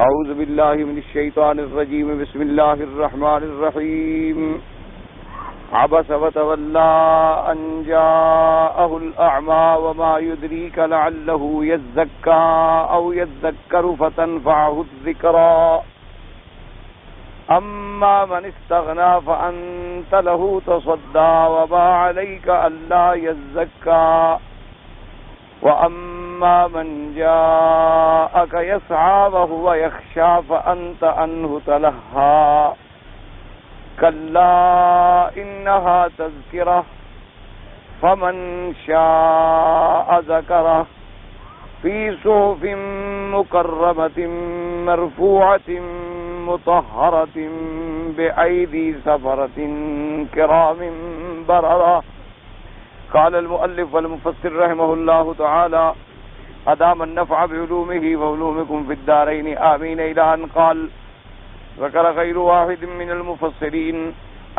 اعوذ باللہ من الشیطان الرجیم بسم اللہ الرحمن الرحیم عبس وتولى ان جاءه الأعمى وما يدريك لعله يزكى او يذكر فتنفعه الذكرى اما من استغنى فانت له تصدى وما عليك الا يزكى وَأَمَّا مَنْ جَاءَكَ يَسْعَى وَهُوَ يَخْشَى فَأَنْتَ عَنْهُ تَلَهَّى كَلَّا إِنَّهَا تَذْكِرَةٌ فَمَنْ شَاءَ ذَكَرَهُ فِي صُحُفٍ مُكَرَّمَةٍ مَرْفُوعَةٍ مُطَهَّرَةٍ بِأَيْدِي سَفَرَةٍ كِرَامٍ بَرَرَةٍ. قال المؤلف والمفسر رحمه الله تعالى ادام النفع بعلومه وعلومكم في الدارين آمين الى ان قال ذكر غير واحد من المفسرين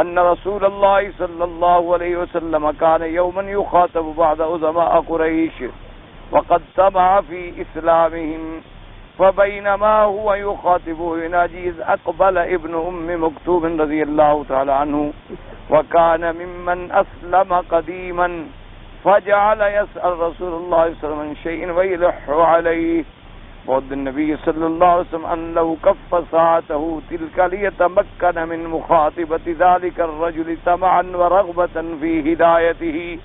ان رسول الله صلى الله عليه وسلم كان يوما يخاطب بعض عظماء قريش وقد طمع في اسلامهم فبينما هو يخاطبه يناجي إذ اقبل ابن مكتوم رضي الله تعالى عنه وكان ممن أسلم قديما فجعل يسأل رسول الله صلى الله عليه وسلم عن شيء ويلح عليه فود النبي صلى الله عليه وسلم أن لو كف ساعته تلك ليتمكن من مخاطبة ذلك الرجل طمعا ورغبة في هدايته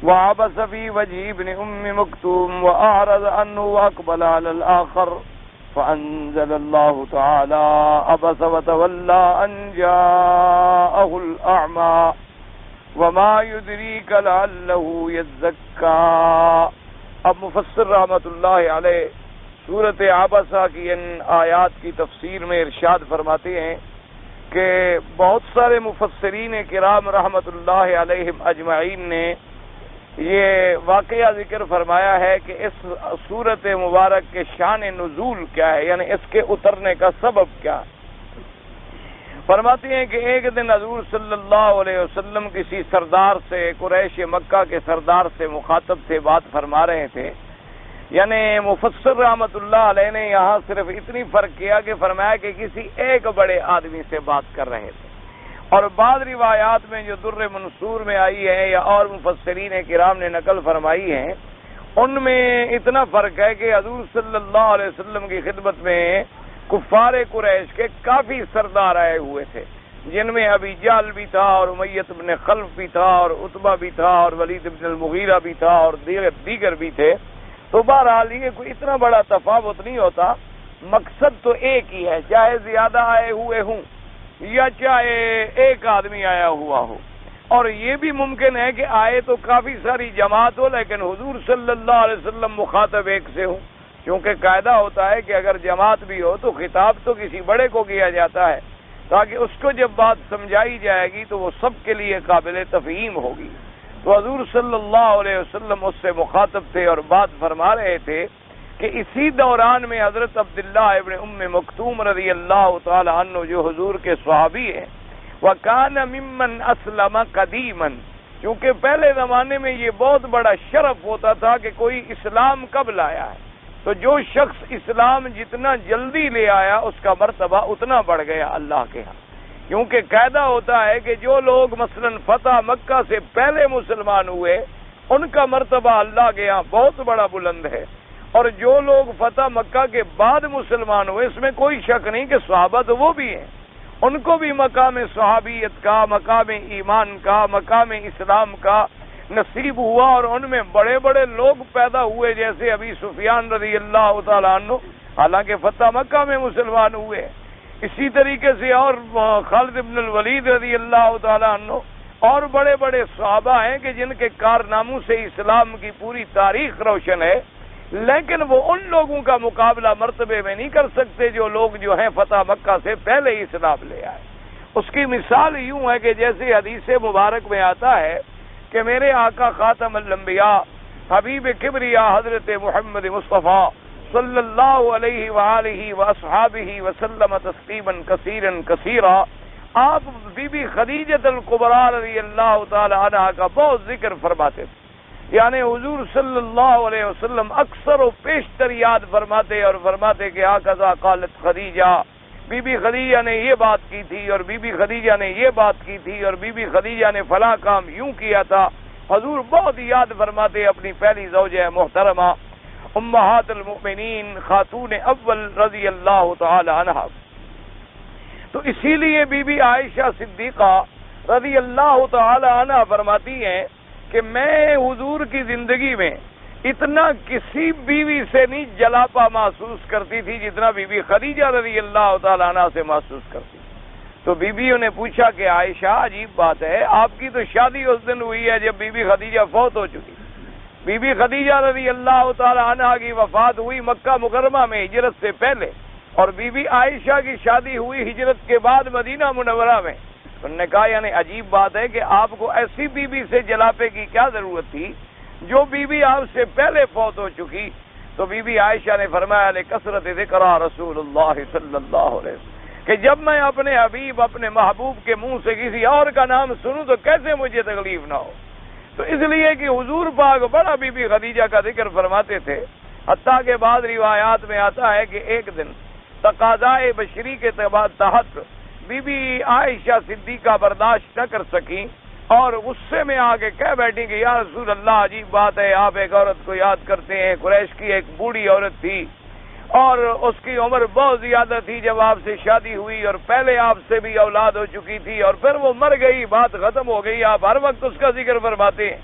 وعبس في وجه ابن مكتوم وأعرض عنه وأقبل على الآخر فأنزل الله تعالى عبس وتولى أن جاءه الأعمى وما يدريك لعله يزكى. اب مفسر رحمۃ اللہ علیہ سورۃ عبسہ کی ان آیات کی تفسیر میں ارشاد فرماتے ہیں کہ بہت سارے مفسرین کرام رحمۃ اللہ علیہم اجمعین نے یہ واقعہ ذکر فرمایا ہے کہ اس سورت مبارک کے شان نزول کیا ہے، یعنی اس کے اترنے کا سبب کیا ہے. فرماتے ہیں کہ ایک دن حضور صلی اللہ علیہ وسلم کسی سردار سے، قریش مکہ کے سردار سے مخاطب تھے، بات فرما رہے تھے. یعنی مفسر رحمۃ اللہ علیہ نے یہاں صرف اتنی فرق کیا کہ فرمایا کہ کسی ایک بڑے آدمی سے بات کر رہے تھے. اور بعض روایات میں جو در منصور میں آئی ہے یا اور مفسرین کرام نے نقل فرمائی ہیں، ان میں اتنا فرق ہے کہ حضور صلی اللہ علیہ وسلم کی خدمت میں کفار قریش کے کافی سردار آئے ہوئے تھے، جن میں ابی جہل بھی تھا اور امیہ بن خلف بھی تھا اور عتبہ بھی تھا اور ولید بن المغیرہ بھی تھا اور دیگر بھی تھے. تو بہرحال یہ کوئی اتنا بڑا تفاوت نہیں ہوتا، مقصد تو ایک ہی ہے، چاہے زیادہ آئے ہوئے ہوں یا چاہے ایک آدمی آیا ہوا ہو. اور یہ بھی ممکن ہے کہ آئے تو کافی ساری جماعت ہو لیکن حضور صلی اللہ علیہ وسلم مخاطب ایک سے ہوں، کیونکہ قاعدہ ہوتا ہے کہ اگر جماعت بھی ہو تو خطاب تو کسی بڑے کو کیا جاتا ہے تاکہ اس کو جب بات سمجھائی جائے گی تو وہ سب کے لیے قابل تفہیم ہوگی. تو حضور صلی اللہ علیہ وسلم اس سے مخاطب تھے اور بات فرما رہے تھے کہ اسی دوران میں حضرت عبداللہ ابن مکتوم رضی اللہ تعالی عنہ جو حضور کے صحابی ہیں، وَكَانَ مِمَّنْ أَسْلَمَ قَدِيمًا، کیونکہ پہلے زمانے میں یہ بہت بڑا شرف ہوتا تھا کہ کوئی اسلام کب لایا ہے، تو جو شخص اسلام جتنا جلدی لے آیا اس کا مرتبہ اتنا بڑھ گیا اللہ کے ہاں. کیونکہ قاعدہ ہوتا ہے کہ جو لوگ مثلا فتح مکہ سے پہلے مسلمان ہوئے ان کا مرتبہ اللہ کے ہاں بہت بڑا بلند ہے، اور جو لوگ فتح مکہ کے بعد مسلمان ہوئے اس میں کوئی شک نہیں کہ صحابہ تو وہ بھی ہیں، ان کو بھی مقام صحابیت کا، مقام ایمان کا، مقام اسلام کا نصیب ہوا، اور ان میں بڑے بڑے لوگ پیدا ہوئے جیسے ابی سفیان رضی اللہ تعالیٰ عنہ، حالانکہ فتح مکہ میں مسلمان ہوئے. اسی طریقے سے اور خالد بن الولید رضی اللہ تعالیٰ عنہ اور بڑے بڑے صحابہ ہیں کہ جن کے کارناموں سے اسلام کی پوری تاریخ روشن ہے، لیکن وہ ان لوگوں کا مقابلہ مرتبے میں نہیں کر سکتے جو لوگ جو ہیں فتح مکہ سے پہلے ہی اسلام لے آئے. اس کی مثال یوں ہے کہ جیسے حدیث مبارک میں آتا ہے کہ میرے آقا خاتم الانبیاء حبیب کبریا حضرت محمد مصطفیٰ صلی اللہ علیہ وآلہ واصحابہ وسلم تسلیما کثیرا کثیرا، آپ بی بی خدیجہ الکبریٰ رضی اللہ تعالی عنہا کا بہت ذکر فرماتے تھے. یعنی حضور صلی اللہ علیہ وسلم اکثر و پیشتر یاد فرماتے اور فرماتے کہ ہاکذا قالت خدیجہ، بی بی خدیجہ نے یہ بات کی تھی، اور بی بی خدیجہ نے یہ بات کی تھی، اور بی بی خدیجہ نے فلاں کام یوں کیا تھا۔ حضور بہت یاد فرماتے اپنی پہلی زوجہ محترمہ امہات المؤمنین خاتون اول رضی اللہ تعالی عنہا۔ تو اسی لیے بی بی عائشہ صدیقہ رضی اللہ تعالی عنہا فرماتی ہیں کہ میں حضور کی زندگی میں اتنا کسی بیوی سے نہیں جلاپا محسوس کرتی تھی جتنا بی بی خدیجہ رضی اللہ تعالی عنہا سے محسوس کرتی۔ تو بیویوں نے پوچھا کہ عائشہ عجیب بات ہے، آپ کی تو شادی اس دن ہوئی ہے جب بی بی خدیجہ فوت ہو چکی۔ بی بی خدیجہ رضی اللہ تعالی عنہا کی وفات ہوئی مکہ مکرمہ میں ہجرت سے پہلے، اور بی بی عائشہ کی شادی ہوئی ہجرت کے بعد مدینہ منورہ میں۔ انہوں نے کہا یعنی عجیب بات ہے کہ آپ کو ایسی بی بی سے جلاپے کی کیا ضرورت تھی جو بی بی آپ سے پہلے فوت ہو چکی؟ تو بی بی عائشہ نے فرمایا لکثرت ذکر رسول اللہ صلی اللہ علیہ وسلم کہ جب میں اپنے حبیب اپنے محبوب کے منہ سے کسی اور کا نام سنوں تو کیسے مجھے تکلیف نہ ہو۔ تو اس لیے کہ حضور پاک بڑا بی بی خدیجہ کا ذکر فرماتے تھے، حتیٰ کہ بعض روایات میں آتا ہے کہ ایک دن تقاضائے بشری کے تحت بی بی عائشہ صدیقہ برداشت نہ کر سکیں اور غصے میں آ کے کہہ بیٹھی کہ یا رسول اللہ عجیب بات ہے، آپ ایک عورت کو یاد کرتے ہیں، قریش کی ایک بوڑھی عورت تھی اور اس کی عمر بہت زیادہ تھی جب آپ سے شادی ہوئی، اور پہلے آپ سے بھی اولاد ہو چکی تھی اور پھر وہ مر گئی، بات ختم ہو گئی، آپ ہر وقت اس کا ذکر فرماتے ہیں،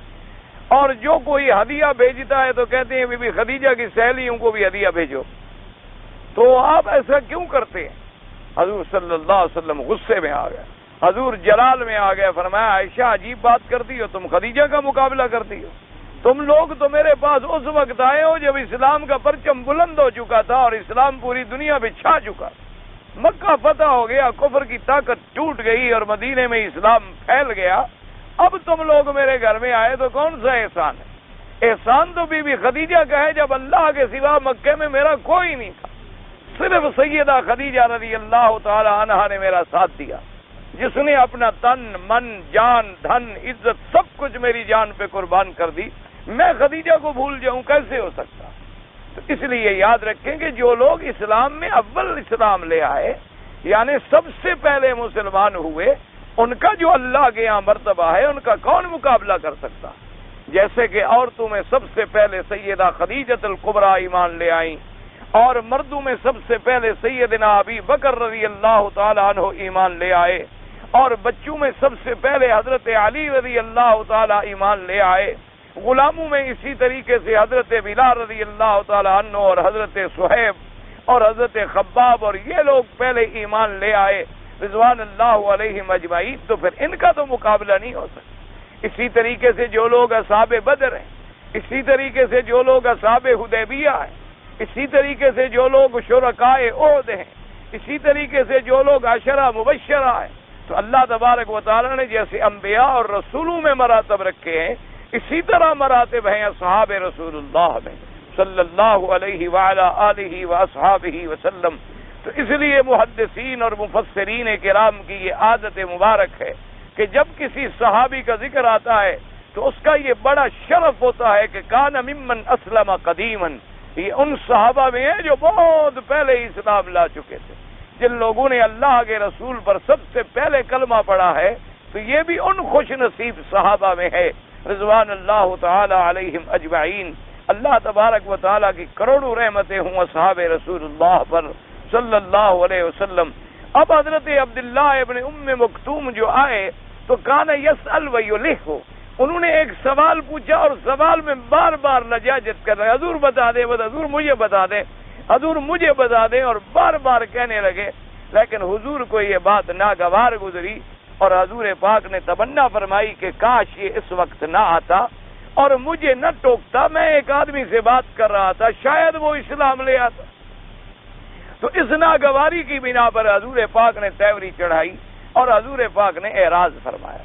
اور جو کوئی ہدیہ بھیجتا ہے تو کہتے ہیں بی بی خدیجہ کی سہیلیوں کو بھی ہدیہ بھیجو، تو آپ ایسا کیوں کرتے ہیں؟ حضور صلی اللہ علیہ وسلم غصے میں آ گئے، حضور جلال میں آ گئے، فرمایا عائشہ عجیب بات کرتی ہو، تم خدیجہ کا مقابلہ کرتی ہو؟ تم لوگ تو میرے پاس اس وقت آئے ہو جب اسلام کا پرچم بلند ہو چکا تھا اور اسلام پوری دنیا پہ چھا چکا، مکہ فتح ہو گیا، کفر کی طاقت ٹوٹ گئی اور مدینے میں اسلام پھیل گیا، اب تم لوگ میرے گھر میں آئے تو کون سا احسان ہے؟ احسان تو بی بی خدیجہ کا ہے جب اللہ کے سوا مکے میں میرا کوئی نہیں تھا، صرف سیدہ خدیجہ رضی اللہ تعالی عنہا نے میرا ساتھ دیا، جس نے اپنا تن من جان دھن عزت سب کچھ میری جان پہ قربان کر دی، میں خدیجہ کو بھول جاؤں کیسے ہو سکتا؟ تو اس لیے یاد رکھیں کہ جو لوگ اسلام میں اول اسلام لے آئے یعنی سب سے پہلے مسلمان ہوئے، ان کا جو اللہ کے یہاں مرتبہ ہے ان کا کون مقابلہ کر سکتا؟ جیسے کہ عورتوں میں سب سے پہلے سیدہ خدیجۃ الکبریٰ ایمان لے آئیں، اور مردوں میں سب سے پہلے سیدنا ابی بکر رضی اللہ تعالی عنہ ایمان لے آئے، اور بچوں میں سب سے پہلے حضرت علی رضی اللہ تعالی ایمان لے آئے، غلاموں میں اسی طریقے سے حضرت بلال رضی اللہ تعالی عنہ اور حضرت صہیب اور حضرت خباب، اور یہ لوگ پہلے ایمان لے آئے رضوان اللہ علیہم اجمعین، تو پھر ان کا تو مقابلہ نہیں ہو سکتا۔ اسی طریقے سے جو لوگ اصحاب بدر ہیں، اسی طریقے سے جو لوگ اصحاب حدیبیہ ہیں، اسی طریقے سے جو لوگ شرکائے عہد ہیں، اسی طریقے سے جو لوگ عشرہ مبشرہ ہیں، تو اللہ تبارک و تعالی نے جیسے انبیاء اور رسولوں میں مراتب رکھے ہیں، اسی طرح مراتب ہیں اصحاب رسول اللہ میں صلی اللہ علیہ وعلی آلہ واصحابہ وسلم۔ تو اس لیے محدثین اور مفسرین کرام کی یہ عادت مبارک ہے کہ جب کسی صحابی کا ذکر آتا ہے تو اس کا یہ بڑا شرف ہوتا ہے کہ کان ممن اسلم قدیما، یہ ان صحابہ میں ہے جو بہت پہلے اسلام لا چکے تھے، جن لوگوں نے اللہ کے رسول پر سب سے پہلے کلمہ پڑھا ہے، تو یہ بھی ان خوش نصیب صحابہ میں ہے رضوان اللہ تعالی علیہم اجمعین۔ اللہ تبارک و تعالی کی کروڑوں رحمتیں ہوں اصحاب رسول اللہ پر صلی اللہ علیہ وسلم۔ اب حضرت عبداللہ ابن ام مکتوم جو آئے تو کان یسأل و یلح، انہوں نے ایک سوال پوچھا اور سوال میں بار بار لجاجت کر رہے، حضور بتا دیں، حضور مجھے بتا دیں، حضور مجھے بتا دیں، اور بار بار کہنے لگے، لیکن حضور کو یہ بات ناگوار گزری اور حضور پاک نے تمنا فرمائی کہ کاش یہ اس وقت نہ آتا اور مجھے نہ ٹوکتا، میں ایک آدمی سے بات کر رہا تھا، شاید وہ اسلام لے آتا۔ تو اس ناگواری کی بنا پر حضور پاک نے تیوری چڑھائی اور حضور پاک نے اعراض فرمایا۔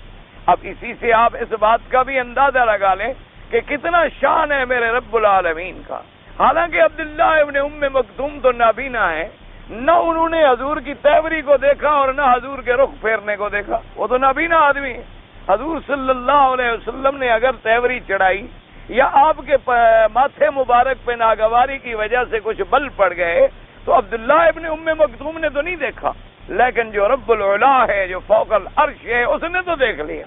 اب اسی سے آپ اس بات کا بھی اندازہ لگا لیں کہ کتنا شان ہے میرے رب العالمین کا۔ حالانکہ عبداللہ ابن ام مکتوم تو نابینا ہے، نہ انہوں نے حضور کی تیوری کو دیکھا اور نہ حضور کے رخ پھیرنے کو دیکھا، وہ تو نابینا آدمی ہے۔ حضور صلی اللہ علیہ وسلم نے اگر تیوری چڑھائی یا آپ کے ماتھے مبارک پہ ناگواری کی وجہ سے کچھ بل پڑ گئے تو عبداللہ ابن ام مکتوم نے تو نہیں دیکھا، لیکن جو رب العلا ہے، جو فوق العرش ہے، اس نے تو دیکھ لیا۔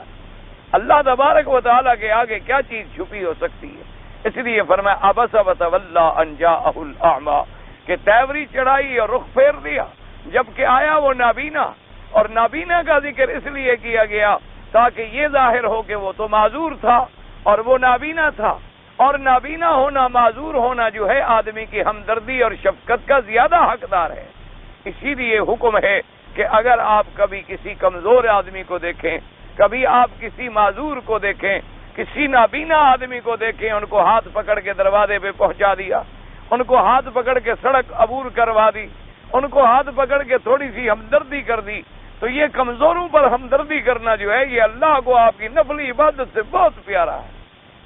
اللہ تبارک و تعالیٰ کے آگے کیا چیز چھپی ہو سکتی ہے؟ اس لیے فرمایا عبس وتولی ان جاءہ الاعمی، کہ تیوری چڑھائی اور رخ پھیر دیا جبکہ آیا وہ نابینا۔ اور نابینا کا ذکر اس لیے کیا گیا تاکہ یہ ظاہر ہو کہ وہ تو معذور تھا اور وہ نابینا تھا، اور نابینا ہونا، معذور ہونا جو ہے آدمی کی ہمدردی اور شفقت کا زیادہ حقدار ہے۔ اسی لیے حکم ہے کہ اگر آپ کبھی کسی کمزور آدمی کو دیکھیں، کبھی آپ کسی معذور کو دیکھیں، کسی نابینا آدمی کو دیکھیں، ان کو ہاتھ پکڑ کے دروازے پہ پہنچا دیا، ان کو ہاتھ پکڑ کے سڑک عبور کروا دی، ان کو ہاتھ پکڑ کے تھوڑی سی ہمدردی کر دی، تو یہ کمزوروں پر ہمدردی کرنا جو ہے یہ اللہ کو آپ کی نفلی عبادت سے بہت پیارا ہے۔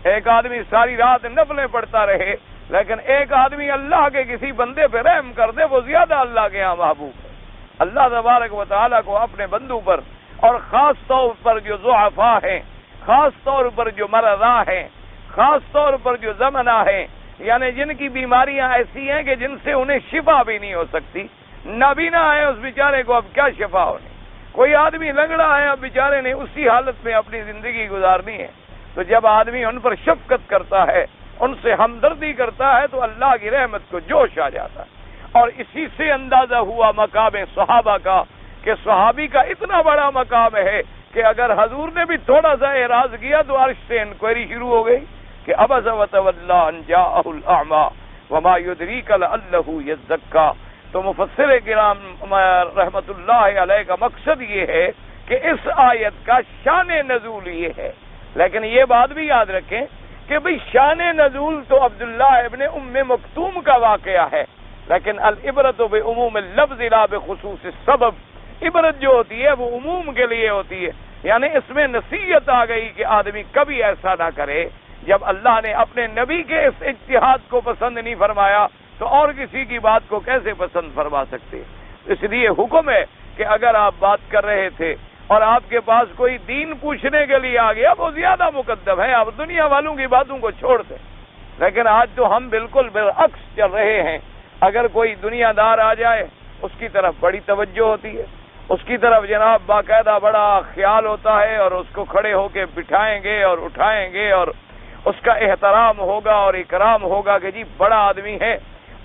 ایک آدمی ساری رات نفلیں پڑھتا رہے لیکن ایک آدمی اللہ کے کسی بندے پہ رحم کر دے، وہ زیادہ اللہ کے یہاں محبوب ہے۔ اللہ تبارک و تعالیٰ کو اپنے بندوں پر، اور خاص طور پر جو ضعفاء ہیں، خاص طور پر جو مرضا ہیں، خاص طور پر جو زمنہ ہیں، یعنی جن کی بیماریاں ایسی ہیں کہ جن سے انہیں شفا بھی نہیں ہو سکتی، نابینا ہے اس بیچارے کو اب کیا شفا ہونی، کوئی آدمی لنگڑا ہے اب بیچارے نے اسی حالت میں اپنی زندگی گزارنی ہے۔ تو جب آدمی ان پر شفقت کرتا ہے، ان سے ہمدردی کرتا ہے تو اللہ کی رحمت کو جوش آ جاتا ہے۔ اور اسی سے اندازہ ہوا مقام صحابہ کا کہ صحابی کا اتنا بڑا مقام ہے کہ اگر حضور نے بھی تھوڑا سا اعراض کیا تو عرش سے انکوائری شروع ہو گئی کہ عبس وتولی ان جاءہ الاعمی وما یدریک لعلہ یزکیٰ۔ تو مفسر کرام رحمت اللہ علیہ کا مقصد یہ ہے کہ اس آیت کا شان نزول یہ ہے، لیکن یہ بات بھی یاد رکھیں کہ بھئی شان نزول تو عبداللہ ابن ام مکتوم کا واقعہ ہے، لیکن العبرت بعموم اللفظ لا بخصوص السبب۔ عبرت جو ہوتی ہے وہ عموم کے لیے ہوتی ہے، یعنی اس میں نصیحت آ گئی کہ آدمی کبھی ایسا نہ کرے۔ جب اللہ نے اپنے نبی کے اس اجتہاد کو پسند نہیں فرمایا تو اور کسی کی بات کو کیسے پسند فرما سکتے؟ اس لیے حکم ہے کہ اگر آپ بات کر رہے تھے اور آپ کے پاس کوئی دین پوچھنے کے لیے آ گیا، وہ زیادہ مقدم ہے، آپ دنیا والوں کی باتوں کو چھوڑ دیں۔ لیکن آج تو ہم بالکل برعکس چل رہے ہیں، اگر کوئی دنیا دار آ جائے اس کی طرف بڑی توجہ ہوتی ہے، اس کی طرف جناب باقاعدہ بڑا خیال ہوتا ہے، اور اس کو کھڑے ہو کے بٹھائیں گے اور اٹھائیں گے اور اس کا احترام ہوگا اور اکرام ہوگا کہ جی بڑا آدمی ہے،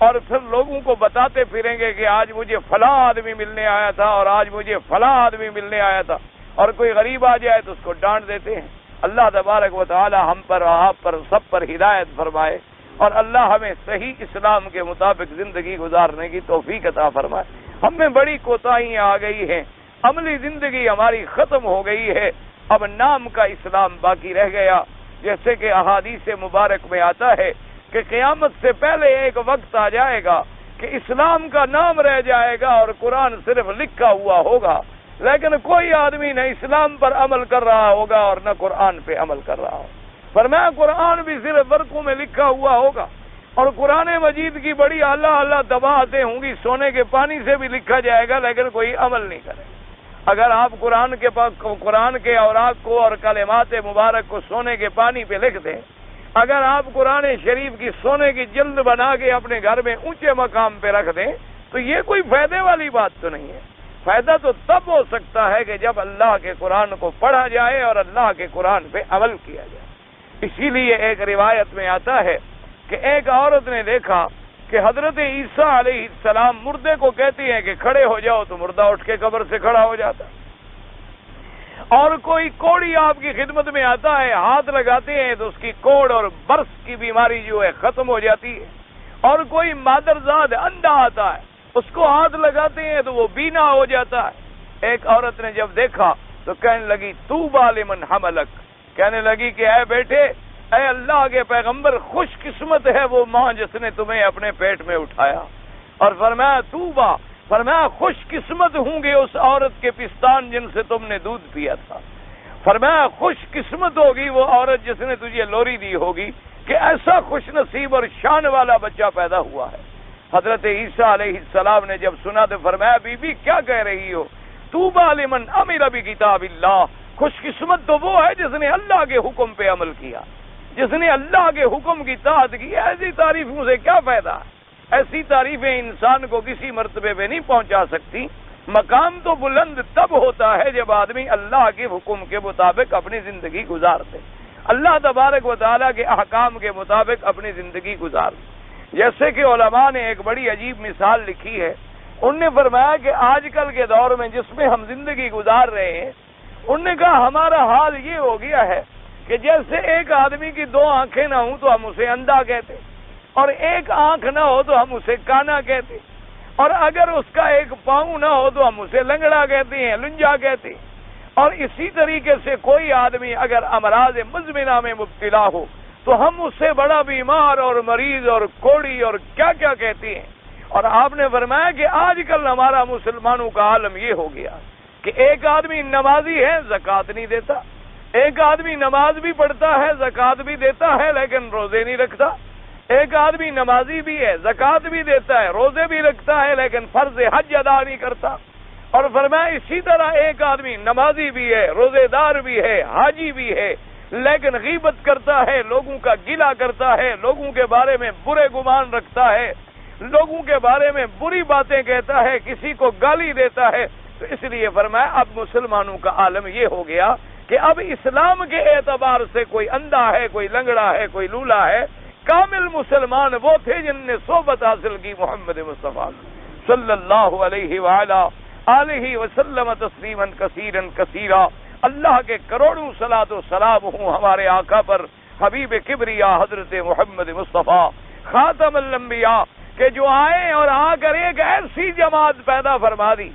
اور پھر لوگوں کو بتاتے پھریں گے کہ آج مجھے فلاں آدمی ملنے آیا تھا اور آج مجھے فلاں آدمی ملنے آیا تھا، اور کوئی غریب آ جائے تو اس کو ڈانٹ دیتے ہیں۔ اللہ تبارک و تعالی ہم پر اور آپ پر سب پر ہدایت فرمائے، اور اللہ ہمیں صحیح اسلام کے مطابق زندگی گزارنے کی توفیق عطا فرمائے۔ ہم میں بڑی کوتاہیاں آ گئی ہیں، عملی زندگی ہماری ختم ہو گئی ہے، اب نام کا اسلام باقی رہ گیا۔ جیسے کہ احادیث مبارک میں آتا ہے کہ قیامت سے پہلے ایک وقت آ جائے گا کہ اسلام کا نام رہ جائے گا اور قرآن صرف لکھا ہوا ہوگا، لیکن کوئی آدمی نہ اسلام پر عمل کر رہا ہوگا اور نہ قرآن پہ عمل کر رہا ہوگا۔ فرمایا قرآن بھی صرف ورقوں میں لکھا ہوا ہوگا، اور قرآن مجید کی بڑی اعلیٰ اعلیٰ دباعتیں ہوں گی، سونے کے پانی سے بھی لکھا جائے گا، لیکن کوئی عمل نہیں کرے گا۔ اگر آپ قرآن کے اوراق کو اور کلمات مبارک کو سونے کے پانی پہ لکھ دیں، اگر آپ قرآن شریف کی سونے کی جلد بنا کے اپنے گھر میں اونچے مقام پہ رکھ دیں، تو یہ کوئی فائدے والی بات تو نہیں ہے۔ فائدہ تو تب ہو سکتا ہے کہ جب اللہ کے قرآن کو پڑھا جائے اور اللہ کے قرآن پہ عمل کیا جائے۔ اسی لیے ایک روایت میں آتا ہے کہ ایک عورت نے دیکھا کہ حضرت عیسیٰ علیہ السلام مردے کو کہتی ہیں کہ کھڑے ہو جاؤ، تو مردہ اٹھ کے قبر سے کھڑا ہو جاتا، اور کوئی کوڑی آپ کی خدمت میں آتا ہے، ہاتھ لگاتے ہیں تو اس کی کوڑ اور برس کی بیماری جو ہے ختم ہو جاتی ہے، اور کوئی مادرزاد اندھا آتا ہے، اس کو ہاتھ لگاتے ہیں تو وہ بینا ہو جاتا ہے۔ ایک عورت نے جب دیکھا تو کہنے لگی طوبی لمن حملک، کہنے لگی کہ اے بیٹے، اے اللہ کے پیغمبر، خوش قسمت ہے وہ ماں جس نے تمہیں اپنے پیٹ میں اٹھایا، اور فرمایا طوبی، فرمایا خوش قسمت ہوں گے اس عورت کے پستان جن سے تم نے دودھ پیا تھا، فرمایا خوش قسمت ہوگی وہ عورت جس نے تجھے لوری دی ہوگی کہ ایسا خوش نصیب اور شان والا بچہ پیدا ہوا ہے۔ حضرت عیسیٰ علیہ السلام نے جب سنا تو فرمایا بی بی کیا کہہ رہی ہو؟ طوبی لمن عمل بکتاب اللہ، خوش قسمت تو وہ ہے جس نے اللہ کے حکم پہ عمل کیا۔ جس نے اللہ کے حکم کی اطاعت کی، ایسی تعریفوں سے کیا فائدہ؟ ایسی تعریفیں انسان کو کسی مرتبے پہ نہیں پہنچا سکتی۔ مقام تو بلند تب ہوتا ہے جب آدمی اللہ کے حکم کے مطابق اپنی زندگی گزارتے، اللہ تبارک و تعالیٰ کے احکام کے مطابق اپنی زندگی گزارتے۔ جیسے کہ علماء نے ایک بڑی عجیب مثال لکھی ہے، انہوں نے فرمایا کہ آج کل کے دور میں جس میں ہم زندگی گزار رہے ہیں، انہوں نے کہا ہمارا حال یہ ہو گیا ہے کہ جیسے ایک آدمی کی دو آنکھیں نہ ہوں تو ہم اسے اندھا کہتے، اور ایک آنکھ نہ ہو تو ہم اسے کانا کہتے، اور اگر اس کا ایک پاؤں نہ ہو تو ہم اسے لنگڑا کہتے ہیں، لنجا کہتے ہیں۔ اور اسی طریقے سے کوئی آدمی اگر امراض مزمنہ میں مبتلا ہو تو ہم اس سے بڑا بیمار اور مریض اور کوڑی اور کیا کیا کہتے ہیں۔ اور آپ نے فرمایا کہ آج کل ہمارا مسلمانوں کا عالم یہ ہو گیا کہ ایک آدمی نمازی ہے، زکوٰۃ نہیں دیتا، ایک آدمی نماز بھی پڑھتا ہے، زکوٰۃ بھی دیتا ہے، لیکن روزے نہیں رکھتا، ایک آدمی نمازی بھی ہے، زکوٰۃ بھی دیتا ہے، روزے بھی رکھتا ہے، لیکن فرض حج ادا نہیں کرتا۔ اور فرمایا اسی طرح ایک آدمی نمازی بھی ہے، روزے دار بھی ہے، حاجی بھی ہے، لیکن غیبت کرتا ہے، لوگوں کا گلہ کرتا ہے، لوگوں کے بارے میں برے گمان رکھتا ہے، لوگوں کے بارے میں بری باتیں کہتا ہے، کسی کو گالی دیتا ہے۔ تو اس لیے فرمایا اب مسلمانوں کا عالم یہ ہو گیا کہ اب اسلام کے اعتبار سے کوئی اندھا ہے، کوئی لنگڑا ہے، کوئی لولا ہے۔ کامل مسلمان وہ تھے جن نے صحبت حاصل کی محمد مصطفیٰ صلی اللہ علیہ وآلہ آلہ وسلم تسلیما کثیرا کثیرا۔ اللہ کے کروڑوں صلاۃ و سلام ہوں ہمارے آقا پر، حبیب کبریا حضرت محمد مصطفیٰ خاتم الانبیاء، کہ جو آئے اور آ کر ایک ایسی جماعت پیدا فرما دی،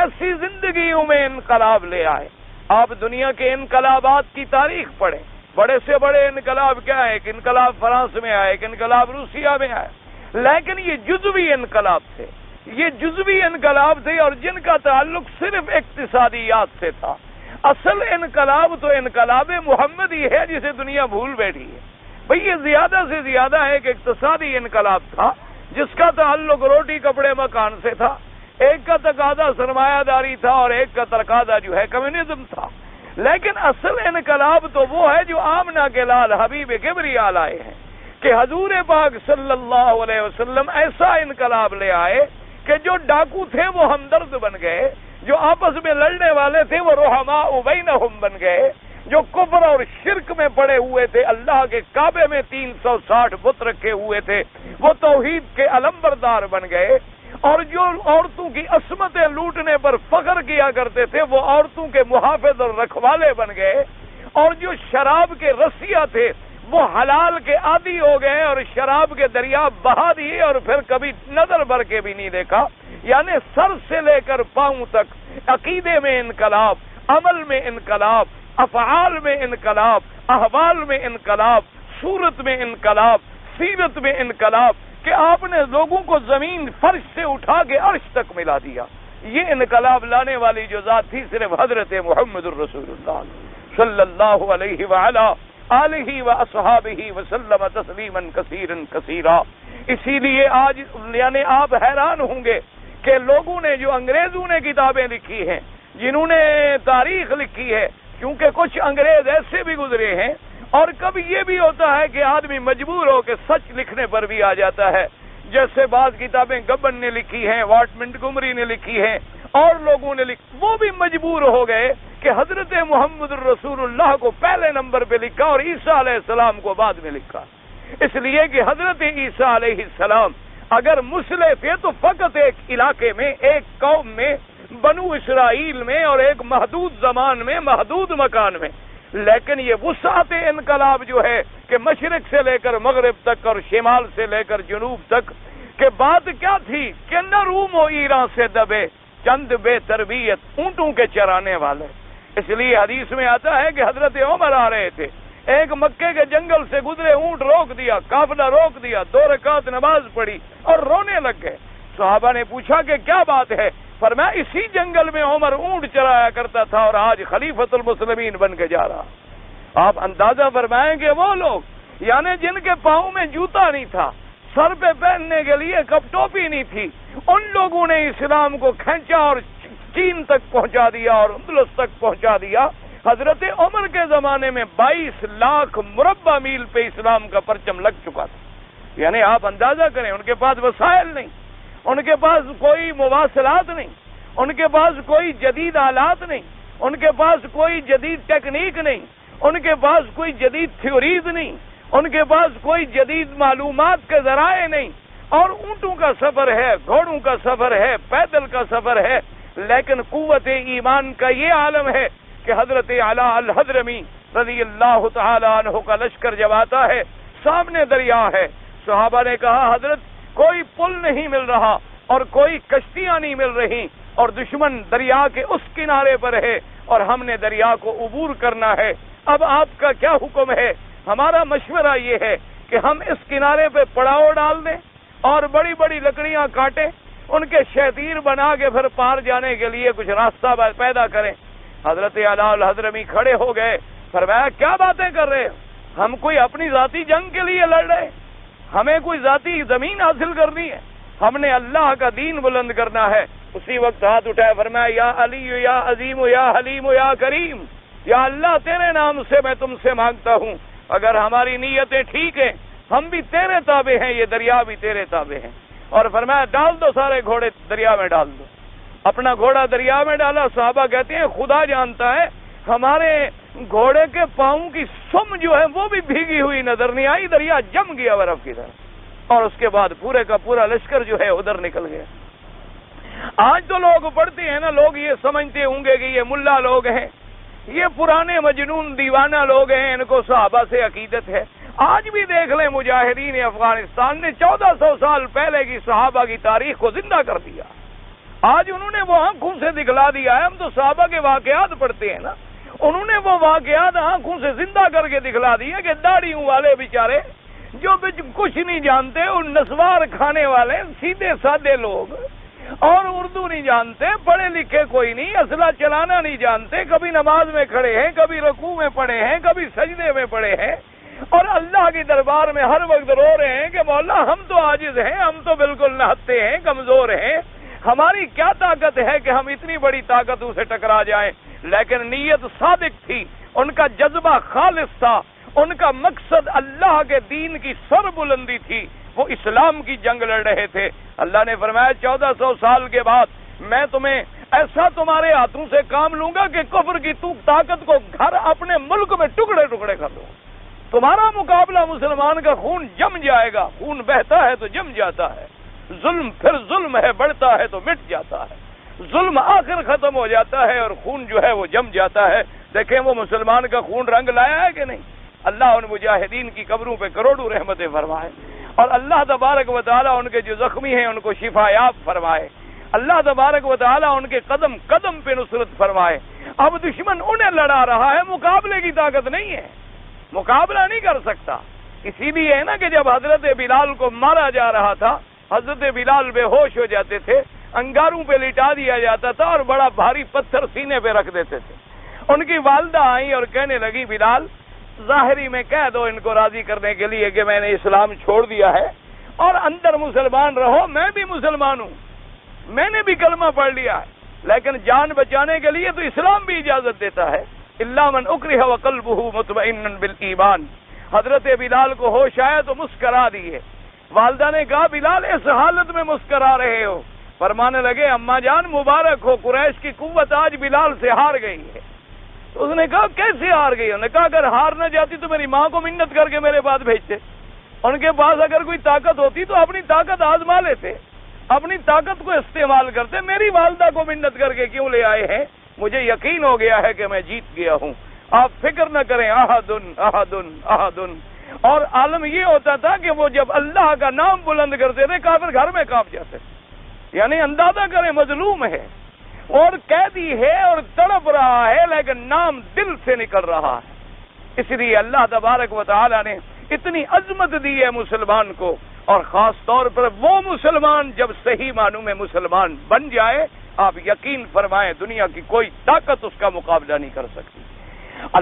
ایسی زندگیوں میں انقلاب لے آئے۔ آپ دنیا کے انقلابات کی تاریخ پڑھیں، بڑے سے بڑے انقلاب کیا ہے؟ ایک انقلاب فرانس میں آئے، ایک انقلاب روسیہ میں آئے، لیکن یہ جزوی انقلاب تھے، یہ جزوی انقلاب تھے، اور جن کا تعلق صرف اقتصادیات سے تھا۔ اصل انقلاب تو انقلاب محمدی ہے جسے دنیا بھول بیٹھی ہے۔ بھئی یہ زیادہ سے زیادہ ایک اقتصادی انقلاب تھا جس کا تعلق روٹی کپڑے مکان سے تھا، ایک کا تقاضا سرمایہ داری تھا اور ایک کا تقاضا جو ہے کمیونزم تھا۔ لیکن اصل انقلاب تو وہ ہے جو آمنہ کے لال حبیب کبریا لائے ہیں، کہ حضور پاک صلی اللہ علیہ وسلم ایسا انقلاب لے آئے کہ جو ڈاکو تھے وہ ہمدرد بن گئے، جو آپس میں لڑنے والے تھے وہ رحماء بینہم بن گئے، جو کفر اور شرک میں پڑے ہوئے تھے، اللہ کے کعبے میں 360 بت رکھے ہوئے تھے، وہ توحید کے علمبردار بن گئے، اور جو عورتوں کی عصمتیں لوٹنے پر فخر کیا کرتے تھے وہ عورتوں کے محافظ اور رکھوالے بن گئے، اور جو شراب کے رسیہ تھے وہ حلال کے عادی ہو گئے اور شراب کے دریا بہا دیے اور پھر کبھی نظر بھر کے بھی نہیں دیکھا۔ یعنی سر سے لے کر پاؤں تک عقیدے میں انقلاب، عمل میں انقلاب، افعال میں انقلاب، احوال میں انقلاب، صورت میں انقلاب، سیرت میں انقلاب، کہ آپ نے لوگوں کو زمین فرش سے اٹھا کے عرش تک ملا دیا۔ یہ انقلاب لانے والی جو ذات تھی صرف حضرت محمد الرسول اللہ صلی اللہ علیہ وآلہ آلہ واصحابہ وسلم تسلیما کثیرا کثیرا۔ اسی لیے آج یعنی آپ حیران ہوں گے کہ لوگوں نے جو انگریزوں نے کتابیں لکھی ہیں، جنہوں نے تاریخ لکھی ہے، کیونکہ کچھ انگریز ایسے بھی گزرے ہیں، اور کبھی یہ بھی ہوتا ہے کہ آدمی مجبور ہو کے سچ لکھنے پر بھی آ جاتا ہے، جیسے بعض کتابیں گبن نے لکھی ہیں، واٹ منٹگمری نے لکھی ہیں، اور لوگوں نے وہ بھی مجبور ہو گئے کہ حضرت محمد الرسول اللہ کو پہلے نمبر پہ لکھا اور عیسیٰ علیہ السلام کو بعد میں لکھا، اس لیے کہ حضرت عیسیٰ علیہ السلام اگر مسلح تھے تو فقط ایک علاقے میں، ایک قوم میں، بنو اسرائیل میں، اور ایک محدود زمان میں، محدود مکان میں، لیکن یہ وسعت انقلاب جو ہے کہ مشرق سے لے کر مغرب تک اور شمال سے لے کر جنوب تک، کہ بات کیا تھی کہ نہ روم و ایران سے دبے چند بے تربیت اونٹوں کے چرانے والے۔ اس لیے حدیث میں آتا ہے کہ حضرت عمر آ رہے تھے، ایک مکے کے جنگل سے گزرے، اونٹ روک دیا، قافلہ روک دیا، 2 رکعت نماز پڑھی اور رونے لگ گئے۔ صحابہ نے پوچھا کہ کیا بات ہے؟ فرمایا اسی جنگل میں عمر اونٹ چرایا کرتا تھا اور آج خلیفۃ المسلمین بن کے جا رہا۔ آپ اندازہ فرمائیں کہ وہ لوگ یعنی جن کے پاؤں میں جوتا نہیں تھا، سر پہ پہننے کے لیے کپ ٹوپی نہیں تھی، ان لوگوں نے اسلام کو کھینچا اور چین تک پہنچا دیا اور اندلس تک پہنچا دیا۔ حضرت عمر کے زمانے میں 22 لاکھ مربع میل پہ اسلام کا پرچم لگ چکا تھا. یعنی آپ اندازہ کریں، ان کے پاس وسائل نہیں، ان کے پاس کوئی مواصلات نہیں، ان کے پاس کوئی جدید آلات نہیں، ان کے پاس کوئی جدید ٹیکنیک نہیں، ان کے پاس کوئی جدید تھیوریز نہیں، ان کے پاس کوئی جدید معلومات کے ذرائع نہیں، اور اونٹوں کا سفر ہے، گھوڑوں کا سفر ہے، پیدل کا سفر ہے، لیکن قوت ایمان کا یہ عالم ہے کہ حضرت علی الحضرمی رضی اللہ تعالی عنہ کا لشکر جب آتا ہے، سامنے دریا ہے. صحابہ نے کہا حضرت کوئی پل نہیں مل رہا اور کوئی کشتیاں نہیں مل رہی، اور دشمن دریا کے اس کنارے پر ہے اور ہم نے دریا کو عبور کرنا ہے، اب آپ کا کیا حکم ہے؟ ہمارا مشورہ یہ ہے کہ ہم اس کنارے پہ پڑاؤ ڈال دیں اور بڑی بڑی لکڑیاں کاٹیں، ان کے شتیر بنا کے پھر پار جانے کے لیے کچھ راستہ پیدا کریں. حضرت علی الحضرمی کھڑے ہو گئے، فرمایا کیا باتیں کر رہے ہیں؟ ہم کوئی اپنی ذاتی جنگ کے لیے لڑ رہے ہیں؟ ہمیں کوئی ذاتی زمین حاصل کرنی ہے؟ ہم نے اللہ کا دین بلند کرنا ہے. اسی وقت ہاتھ اٹھایا، فرمایا یا علی یا عظیم یا حلیم یا کریم، یا اللہ تیرے نام سے میں تم سے مانگتا ہوں، اگر ہماری نیتیں ٹھیک ہیں ہم بھی تیرے تابع ہیں، یہ دریا بھی تیرے تابع ہیں. اور فرمایا ڈال دو سارے گھوڑے دریا میں ڈال دو. اپنا گھوڑا دریا میں ڈالا. صحابہ کہتے ہیں خدا جانتا ہے ہمارے گھوڑے کے پاؤں کی سم جو ہے وہ بھی بھیگی ہوئی نظر نہیں آئی، دریا جم گیا برف کی طرح، اور اس کے بعد پورے کا پورا لشکر جو ہے ادھر نکل گیا. آج تو لوگ پڑھتے ہیں نا، لوگ یہ سمجھتے ہوں گے کہ یہ ملا لوگ ہیں، یہ پرانے مجنون دیوانہ لوگ ہیں، ان کو صحابہ سے عقیدت ہے. آج بھی دیکھ لیں مجاہدین افغانستان نے 1400 سال پہلے کی صحابہ کی تاریخ کو زندہ کر دیا. آج انہوں نے وہ آنکھوں سے دکھلا دیا ہے. ہم تو صحابہ کے واقعات پڑھتے ہیں نا، انہوں نے وہ واقعات آنکھوں سے زندہ کر کے دکھلا دیے کہ داڑھیوں والے بیچارے جو کچھ نہیں جانتے، ان نسوار کھانے والے سیدھے سادے لوگ، اور اردو نہیں جانتے، پڑھے لکھے کوئی نہیں، اسلحہ چلانا نہیں جانتے، کبھی نماز میں کھڑے ہیں، کبھی رکوع میں پڑے ہیں، کبھی سجدے میں پڑے ہیں، اور اللہ کے دربار میں ہر وقت رو رہے ہیں کہ مولا ہم تو عاجز ہیں، ہم تو بالکل نہتے ہیں، کمزور ہیں، ہماری کیا طاقت ہے کہ ہم اتنی بڑی طاقتوں سے ٹکرا جائیں. لیکن نیت صادق تھی، ان کا جذبہ خالص تھا، ان کا مقصد اللہ کے دین کی سر بلندی تھی، وہ اسلام کی جنگ لڑ رہے تھے. اللہ نے فرمایا 1400 سال کے بعد میں تمہیں ایسا تمہارے ہاتھوں سے کام لوں گا کہ کفر کی طاقت کو گھر اپنے ملک میں ٹکڑے ٹکڑے کر دوں. تمہارا مقابلہ مسلمان کا خون جم جائے گا. خون بہتا ہے تو جم جاتا ہے، ظلم پھر ظلم ہے، بڑھتا ہے تو مٹ جاتا ہے، ظلم آخر ختم ہو جاتا ہے اور خون جو ہے وہ جم جاتا ہے. دیکھیں وہ مسلمان کا خون رنگ لایا ہے کہ نہیں؟ اللہ ان مجاہدین کی قبروں پہ کروڑوں رحمتیں فرمائے، اور اللہ تبارک و تعالیٰ ان کے جو زخمی ہیں ان کو شفا یاب فرمائے. اللہ تبارک و تعالیٰ ان کے قدم قدم پہ نصرت فرمائے. اب دشمن انہیں لڑا رہا ہے، مقابلے کی طاقت نہیں ہے، مقابلہ نہیں کر سکتا. اسی لیے ہے نا کہ جب حضرت بلال کو مارا جا رہا تھا، حضرت بلال بے ہوش ہو جاتے تھے، انگاروں پہ لٹا دیا جاتا تھا اور بڑا بھاری پتھر سینے پہ رکھ دیتے تھے. ان کی والدہ آئیں اور کہنے لگی بلال ظاہری میں کہہ دو ان کو راضی کرنے کے لیے کہ میں نے اسلام چھوڑ دیا ہے اور اندر مسلمان رہو، میں بھی مسلمان ہوں، میں نے بھی کلمہ پڑھ لیا ہے، لیکن جان بچانے کے لیے تو اسلام بھی اجازت دیتا ہے. الا من اکرہ وقلبہ مطمئن بالایمان. حضرت بلال کو ہوش آیا تو مسکرا دیے. والدہ نے کہا بلال اس حالت میں مسکرا رہے ہو؟ فرمانے لگے اماں جان مبارک ہو، قریش کی قوت آج بلال سے ہار گئی ہے. تو اس نے کہا کیسے ہار گئی؟ انہوں نے کہا اگر ہار نہ جاتی تو میری ماں کو منت کر کے میرے پاس بھیجتے، ان کے پاس اگر کوئی طاقت ہوتی تو اپنی طاقت آزما لیتے، اپنی طاقت کو استعمال کرتے. میری والدہ کو منت کر کے کیوں لے آئے ہیں؟ مجھے یقین ہو گیا ہے کہ میں جیت گیا ہوں. آپ فکر نہ کریں، احدن احدن احدن. اور عالم یہ ہوتا تھا کہ وہ جب اللہ کا نام بلند کرتے تھے کافر گھر میں کانپ جاتے تھے. یعنی اندازہ کریں مظلوم ہے اور قیدی ہے اور تڑپ رہا ہے، لیکن نام دل سے نکل رہا ہے. اس لیے اللہ تبارک و تعالی نے اتنی عظمت دی ہے مسلمان کو، اور خاص طور پر وہ مسلمان جب صحیح معنوں میں مسلمان بن جائے، آپ یقین فرمائیں دنیا کی کوئی طاقت اس کا مقابلہ نہیں کر سکتی.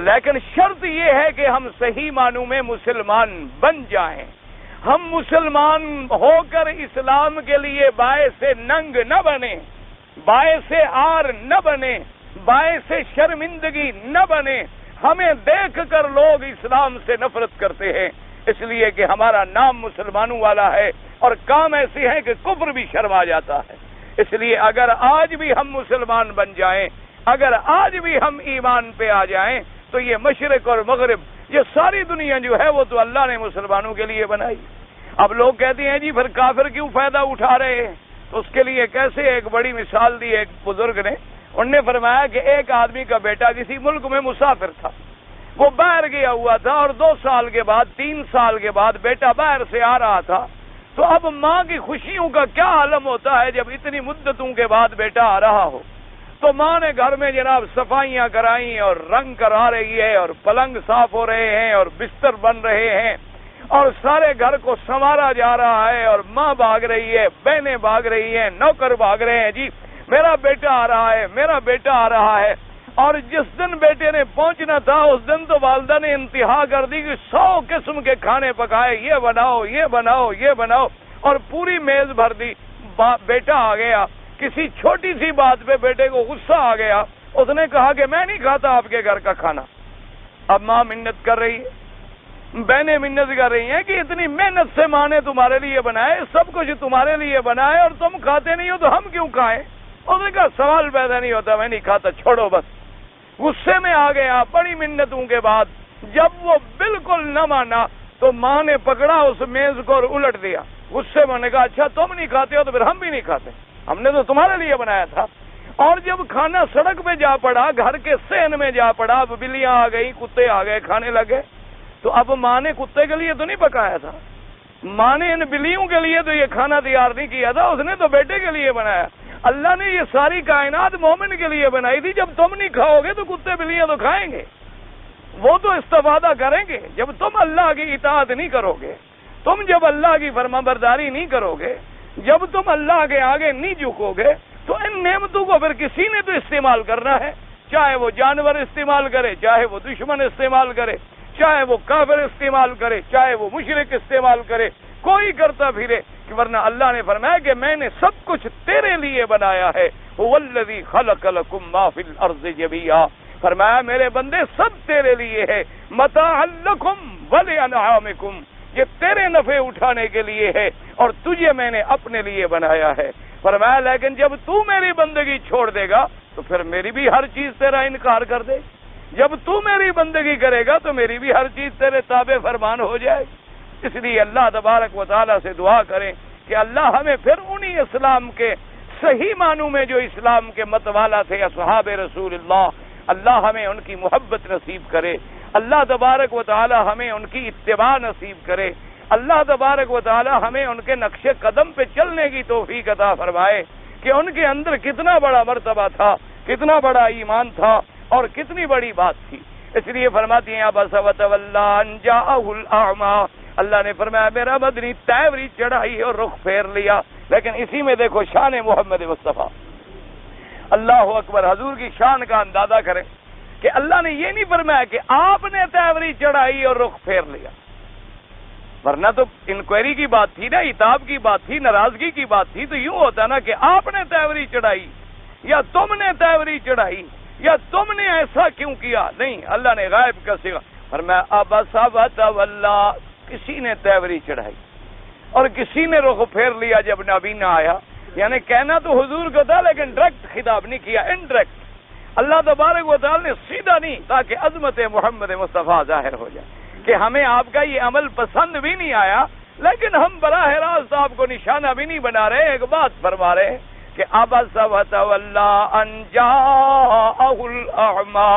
لیکن شرط یہ ہے کہ ہم صحیح معنوں میں مسلمان بن جائیں. ہم مسلمان ہو کر اسلام کے لیے باعث ننگ نہ بنیں، باعث آر نہ بنیں، باعث شرمندگی نہ بنے. ہمیں دیکھ کر لوگ اسلام سے نفرت کرتے ہیں اس لیے کہ ہمارا نام مسلمانوں والا ہے اور کام ایسے ہیں کہ کفر بھی شرما جاتا ہے. اس لیے اگر آج بھی ہم مسلمان بن جائیں، اگر آج بھی ہم ایمان پہ آ جائیں تو یہ مشرق اور مغرب، یہ ساری دنیا جو ہے وہ تو اللہ نے مسلمانوں کے لیے بنائی. اب لوگ کہتے ہیں جی پھر کافر کیوں فائدہ اٹھا رہے ہیں؟ تو اس کے لیے کیسے ایک بڑی مثال دی ایک بزرگ نے. انہوں نے فرمایا کہ ایک آدمی کا بیٹا کسی ملک میں مسافر تھا، وہ باہر گیا ہوا تھا اور 2 سال کے بعد 3 سال کے بعد بیٹا باہر سے آ رہا تھا. تو اب ماں کی خوشیوں کا کیا عالم ہوتا ہے جب اتنی مدتوں کے بعد بیٹا آ رہا ہو. تو ماں نے گھر میں جناب صفائیاں کرائیں اور رنگ کرا رہی ہے اور پلنگ صاف ہو رہے ہیں اور بستر بن رہے ہیں اور سارے گھر کو سنوارا جا رہا ہے اور ماں بھاگ رہی ہے، بہنیں بھاگ رہی ہیں، نوکر بھاگ رہے ہیں، جی میرا بیٹا آ رہا ہے، میرا بیٹا آ رہا ہے. اور جس دن بیٹے نے پہنچنا تھا اس دن تو والدہ نے انتہا کر دی کہ 100 قسم کے کھانے پکائے، یہ بناؤ یہ بناؤ یہ بناؤ، اور پوری میز بھر دی. بیٹا آ گیا، کسی چھوٹی سی بات پہ بیٹے کو غصہ آ گیا، اس نے کہا کہ میں نہیں کھاتا آپ کے گھر کا کھانا. اب ماں منت کر رہی ہے، بہنیں منت کر رہی ہیں کہ اتنی محنت سے ماں نے تمہارے لیے بنائے، سب کچھ تمہارے لیے بنائے اور تم کھاتے نہیں ہو تو ہم کیوں کھائیں؟ اس نے کہا سوال پیدا نہیں ہوتا، میں نہیں کھاتا، چھوڑو بس. غصے میں آ گیا. بڑی منتوں کے بعد جب وہ بالکل نہ مانا تو ماں نے پکڑا اس میز کو اور الٹ دیا. غصے میں نے کہا اچھا تم نہیں کھاتے ہو تو پھر ہم بھی نہیں کھاتے، ہم نے تو تمہارے لیے بنایا تھا. اور جب کھانا سڑک پہ جا پڑا، گھر کے صحن میں جا پڑا، اب بلیاں آ گئی، کتے آ گئے، کھانے لگے. تو اب ماں نے کتے کے لیے تو نہیں پکایا تھا، ماں نے ان بلیوں کے لیے تو یہ کھانا تیار نہیں کیا تھا، اس نے تو بیٹے کے لیے بنایا. اللہ نے یہ ساری کائنات مومن کے لیے بنائی تھی. جب تم نہیں کھاؤ گے تو کتے بلیاں تو کھائیں گے، وہ تو استفادہ کریں گے. جب تم اللہ کی اطاعت نہیں کرو گے، تم جب اللہ کی فرمانبرداری نہیں کرو گے، جب تم اللہ کے آگے نہیں جھکو گے تو ان نعمتوں کو پھر کسی نے تو استعمال کرنا ہے. چاہے وہ جانور استعمال کرے، چاہے وہ دشمن استعمال کرے، چاہے وہ کافر استعمال کرے، چاہے وہ مشرک استعمال کرے، کوئی کرتا پھرے. ورنہ اللہ نے فرمایا کہ میں نے سب کچھ تیرے لیے بنایا ہے. هو الذی خلق لکم ما فی الارض جميعا. فرمایا میرے بندے سب تیرے لیے ہے. متاعا لکم ولانعامکم، یہ تیرے نفع اٹھانے کے لیے ہے اور تجھے میں نے اپنے لیے بنایا ہے. فرمایا لیکن جب تو میری بندگی چھوڑ دے گا تو پھر میری بھی ہر چیز تیرا انکار کر دے. جب تو میری بندگی کرے گا تو میری بھی ہر چیز تیرے تابع فرمان ہو جائے. اس لیے اللہ تبارک و تعالیٰ سے دعا کریں کہ اللہ ہمیں پھر انہی اسلام کے صحیح معنوں میں جو اسلام کے متوالا تھے اصحاب رسول اللہ، اللہ ہمیں ان کی محبت نصیب کرے. اللہ تبارک و تعالیٰ ہمیں ان کی اتباع نصیب کرے. اللہ تبارک و تعالیٰ ہمیں ان کے نقش قدم پہ چلنے کی توفیق عطا فرمائے کہ ان کے اندر کتنا بڑا مرتبہ تھا، کتنا بڑا ایمان تھا اور کتنی بڑی بات تھی. اس لیے فرماتی ہیں عبس وتولی ان جاءہ الاعمی. اللہ نے فرمایا میرا مدنی تیوری چڑھائی اور رخ پھیر لیا. لیکن اسی میں دیکھو شان محمد مصطفیٰ، اللہ اکبر، حضور کی شان کا اندازہ کریں کہ اللہ نے یہ نہیں فرمایا کہ آپ نے تیوری چڑھائی اور رخ پھیر لیا، ورنہ تو انکوائری کی بات تھی نا، عتاب کی بات تھی، ناراضگی کی بات تھی. تو یوں ہوتا نا کہ آپ نے تیوری چڑھائی یا تم نے تیوری چڑھائی یا تم نے ایسا کیوں کیا. نہیں، اللہ نے غائب کا صیغہ فرمایا عبس وتولی. کسی نے تیوری چڑھائی اور کسی نے رخ پھیر لیا جب نبی نہ آیا. یعنی کہنا تو حضور کو تھا لیکن ڈائریکٹ خطاب نہیں کیا، انڈائریکٹ. اللہ تبارک و تعالی نے سیدھا نہیں، تاکہ عظمت محمد مصطفیٰ ظاہر ہو جائے کہ ہمیں آپ کا یہ عمل پسند بھی نہیں آیا لیکن ہم براہ راست آپ کو نشانہ بھی نہیں بنا رہے. ایک بات فرما رہے ہیں کہ عبس وتولی ان جاءہ الاعمی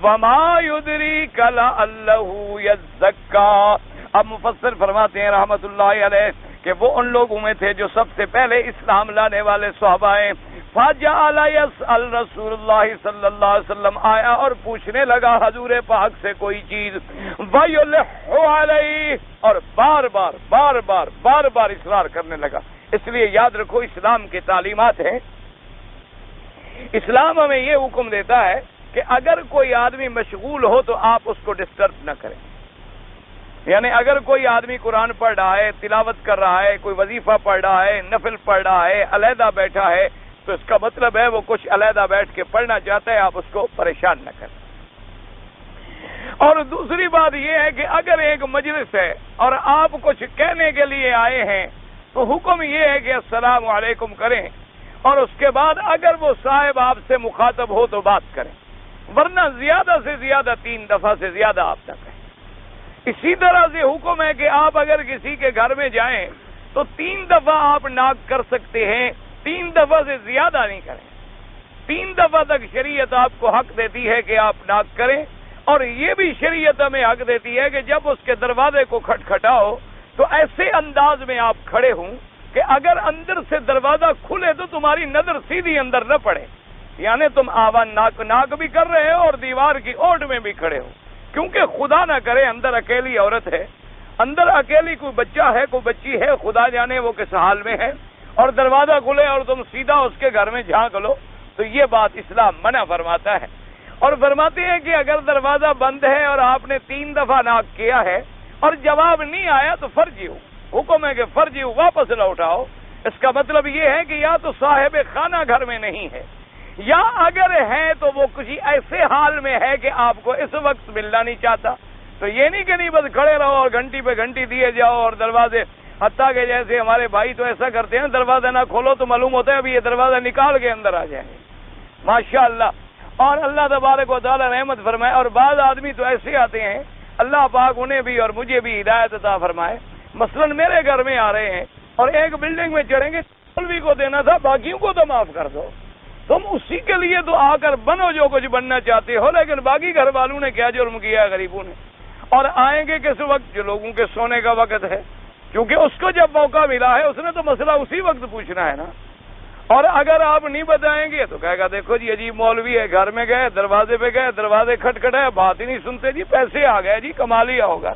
وما یدریک لعلہ یزکیٰ. اب مفسر فرماتے ہیں رحمت اللہ علیہ کہ وہ ان لوگوں میں تھے جو سب سے پہلے اسلام لانے والے صحابہ ہیں. فجعل يسأل رسول اللہ صلی اللہ علیہ وسلم، آیا اور پوچھنے لگا حضور پاک سے کوئی چیز، وَيُلِحُّ عَلَيْهِ، اور بار بار اصرار کرنے لگا. اس لیے یاد رکھو اسلام کی تعلیمات ہیں. اسلام ہمیں یہ حکم دیتا ہے کہ اگر کوئی آدمی مشغول ہو تو آپ اس کو ڈسٹرب نہ کریں. یعنی اگر کوئی آدمی قرآن پڑھ رہا ہے، تلاوت کر رہا ہے، کوئی وظیفہ پڑھ رہا ہے، نفل پڑھ رہا ہے، علیحدہ بیٹھا ہے، تو اس کا مطلب ہے وہ کچھ علیحدہ بیٹھ کے پڑھنا چاہتا ہے، آپ اس کو پریشان نہ کریں۔ اور دوسری بات یہ ہے کہ اگر ایک مجلس ہے اور آپ کچھ کہنے کے لیے آئے ہیں تو حکم یہ ہے کہ السلام علیکم کریں، اور اس کے بعد اگر وہ صاحب آپ سے مخاطب ہو تو بات کریں، ورنہ زیادہ سے زیادہ 3 دفعہ سے زیادہ آپ نہ کہیں۔ اسی طرح سے حکم ہے کہ آپ اگر کسی کے گھر میں جائیں تو 3 دفعہ آپ ناک کر سکتے ہیں، 3 دفعہ سے زیادہ نہیں کریں۔ 3 دفعہ تک شریعت آپ کو حق دیتی ہے کہ آپ ناک کریں، اور یہ بھی شریعت ہمیں حق دیتی ہے کہ جب اس کے دروازے کو کھٹکھٹاؤ تو ایسے انداز میں آپ کھڑے ہوں کہ اگر اندر سے دروازہ کھلے تو تمہاری نظر سیدھی اندر نہ پڑے، یعنی تم آواز ناک بھی کر رہے ہو اور دیوار کی اوٹ میں بھی کھڑے ہو، کیونکہ خدا نہ کرے اندر اکیلی عورت ہے، اندر اکیلی کوئی بچہ ہے، کوئی بچی ہے، خدا جانے وہ کس حال میں ہے، اور دروازہ کھلے اور تم سیدھا اس کے گھر میں جھانک لو، تو یہ بات اسلام منع فرماتا ہے۔ اور فرماتے ہیں کہ اگر دروازہ بند ہے اور آپ نے 3 دفعہ ناک کیا ہے اور جواب نہیں آیا تو فرجی ہو، حکم ہے کہ فرجی ہو، واپس لوٹاؤ۔ اس کا مطلب یہ ہے کہ یا تو صاحب خانہ گھر میں نہیں ہے، یا اگر ہے تو وہ کسی ایسے حال میں ہے کہ آپ کو اس وقت ملنا نہیں چاہتا، تو یہ نہیں کہ نہیں بس کھڑے رہو اور گھنٹی پہ گھنٹی دیے جاؤ اور دروازے، حتیٰ کہ جیسے ہمارے بھائی تو ایسا کرتے ہیں، دروازہ نہ کھولو تو معلوم ہوتا ہے ابھی یہ دروازہ نکال کے اندر آ جائیں گے، ماشاءاللہ۔ اور اللہ تبارک و تعالی رحمت فرمائے۔ اور بعض آدمی تو ایسے آتے ہیں، اللہ پاک انہیں بھی اور مجھے بھی ہدایت عطا فرمائے، مثلا میرے گھر میں آ رہے ہیں اور ایک بلڈنگ میں چڑھیں گے، مولوی کو دینا تھا، باقیوں کو تو معاف کر دو، تم اسی کے لیے تو آ کر بنو جو کچھ بننا چاہتے ہو، لیکن باقی گھر والوں نے کیا جرم کیا ہے غریبوں نے؟ اور آئیں گے کس وقت؟ جو لوگوں کے سونے کا وقت ہے، کیونکہ اس کو جب موقع ملا ہے اس نے تو مسئلہ اسی وقت پوچھنا ہے نا۔ اور اگر آپ نہیں بتائیں گے تو کہے گا دیکھو جی عجیب مولوی ہے، گھر میں گئے، دروازے پہ گئے، دروازے کھٹکھٹائے، بات ہی نہیں سنتے، جی پیسے آ گئے، جی کما لیا ہوگا،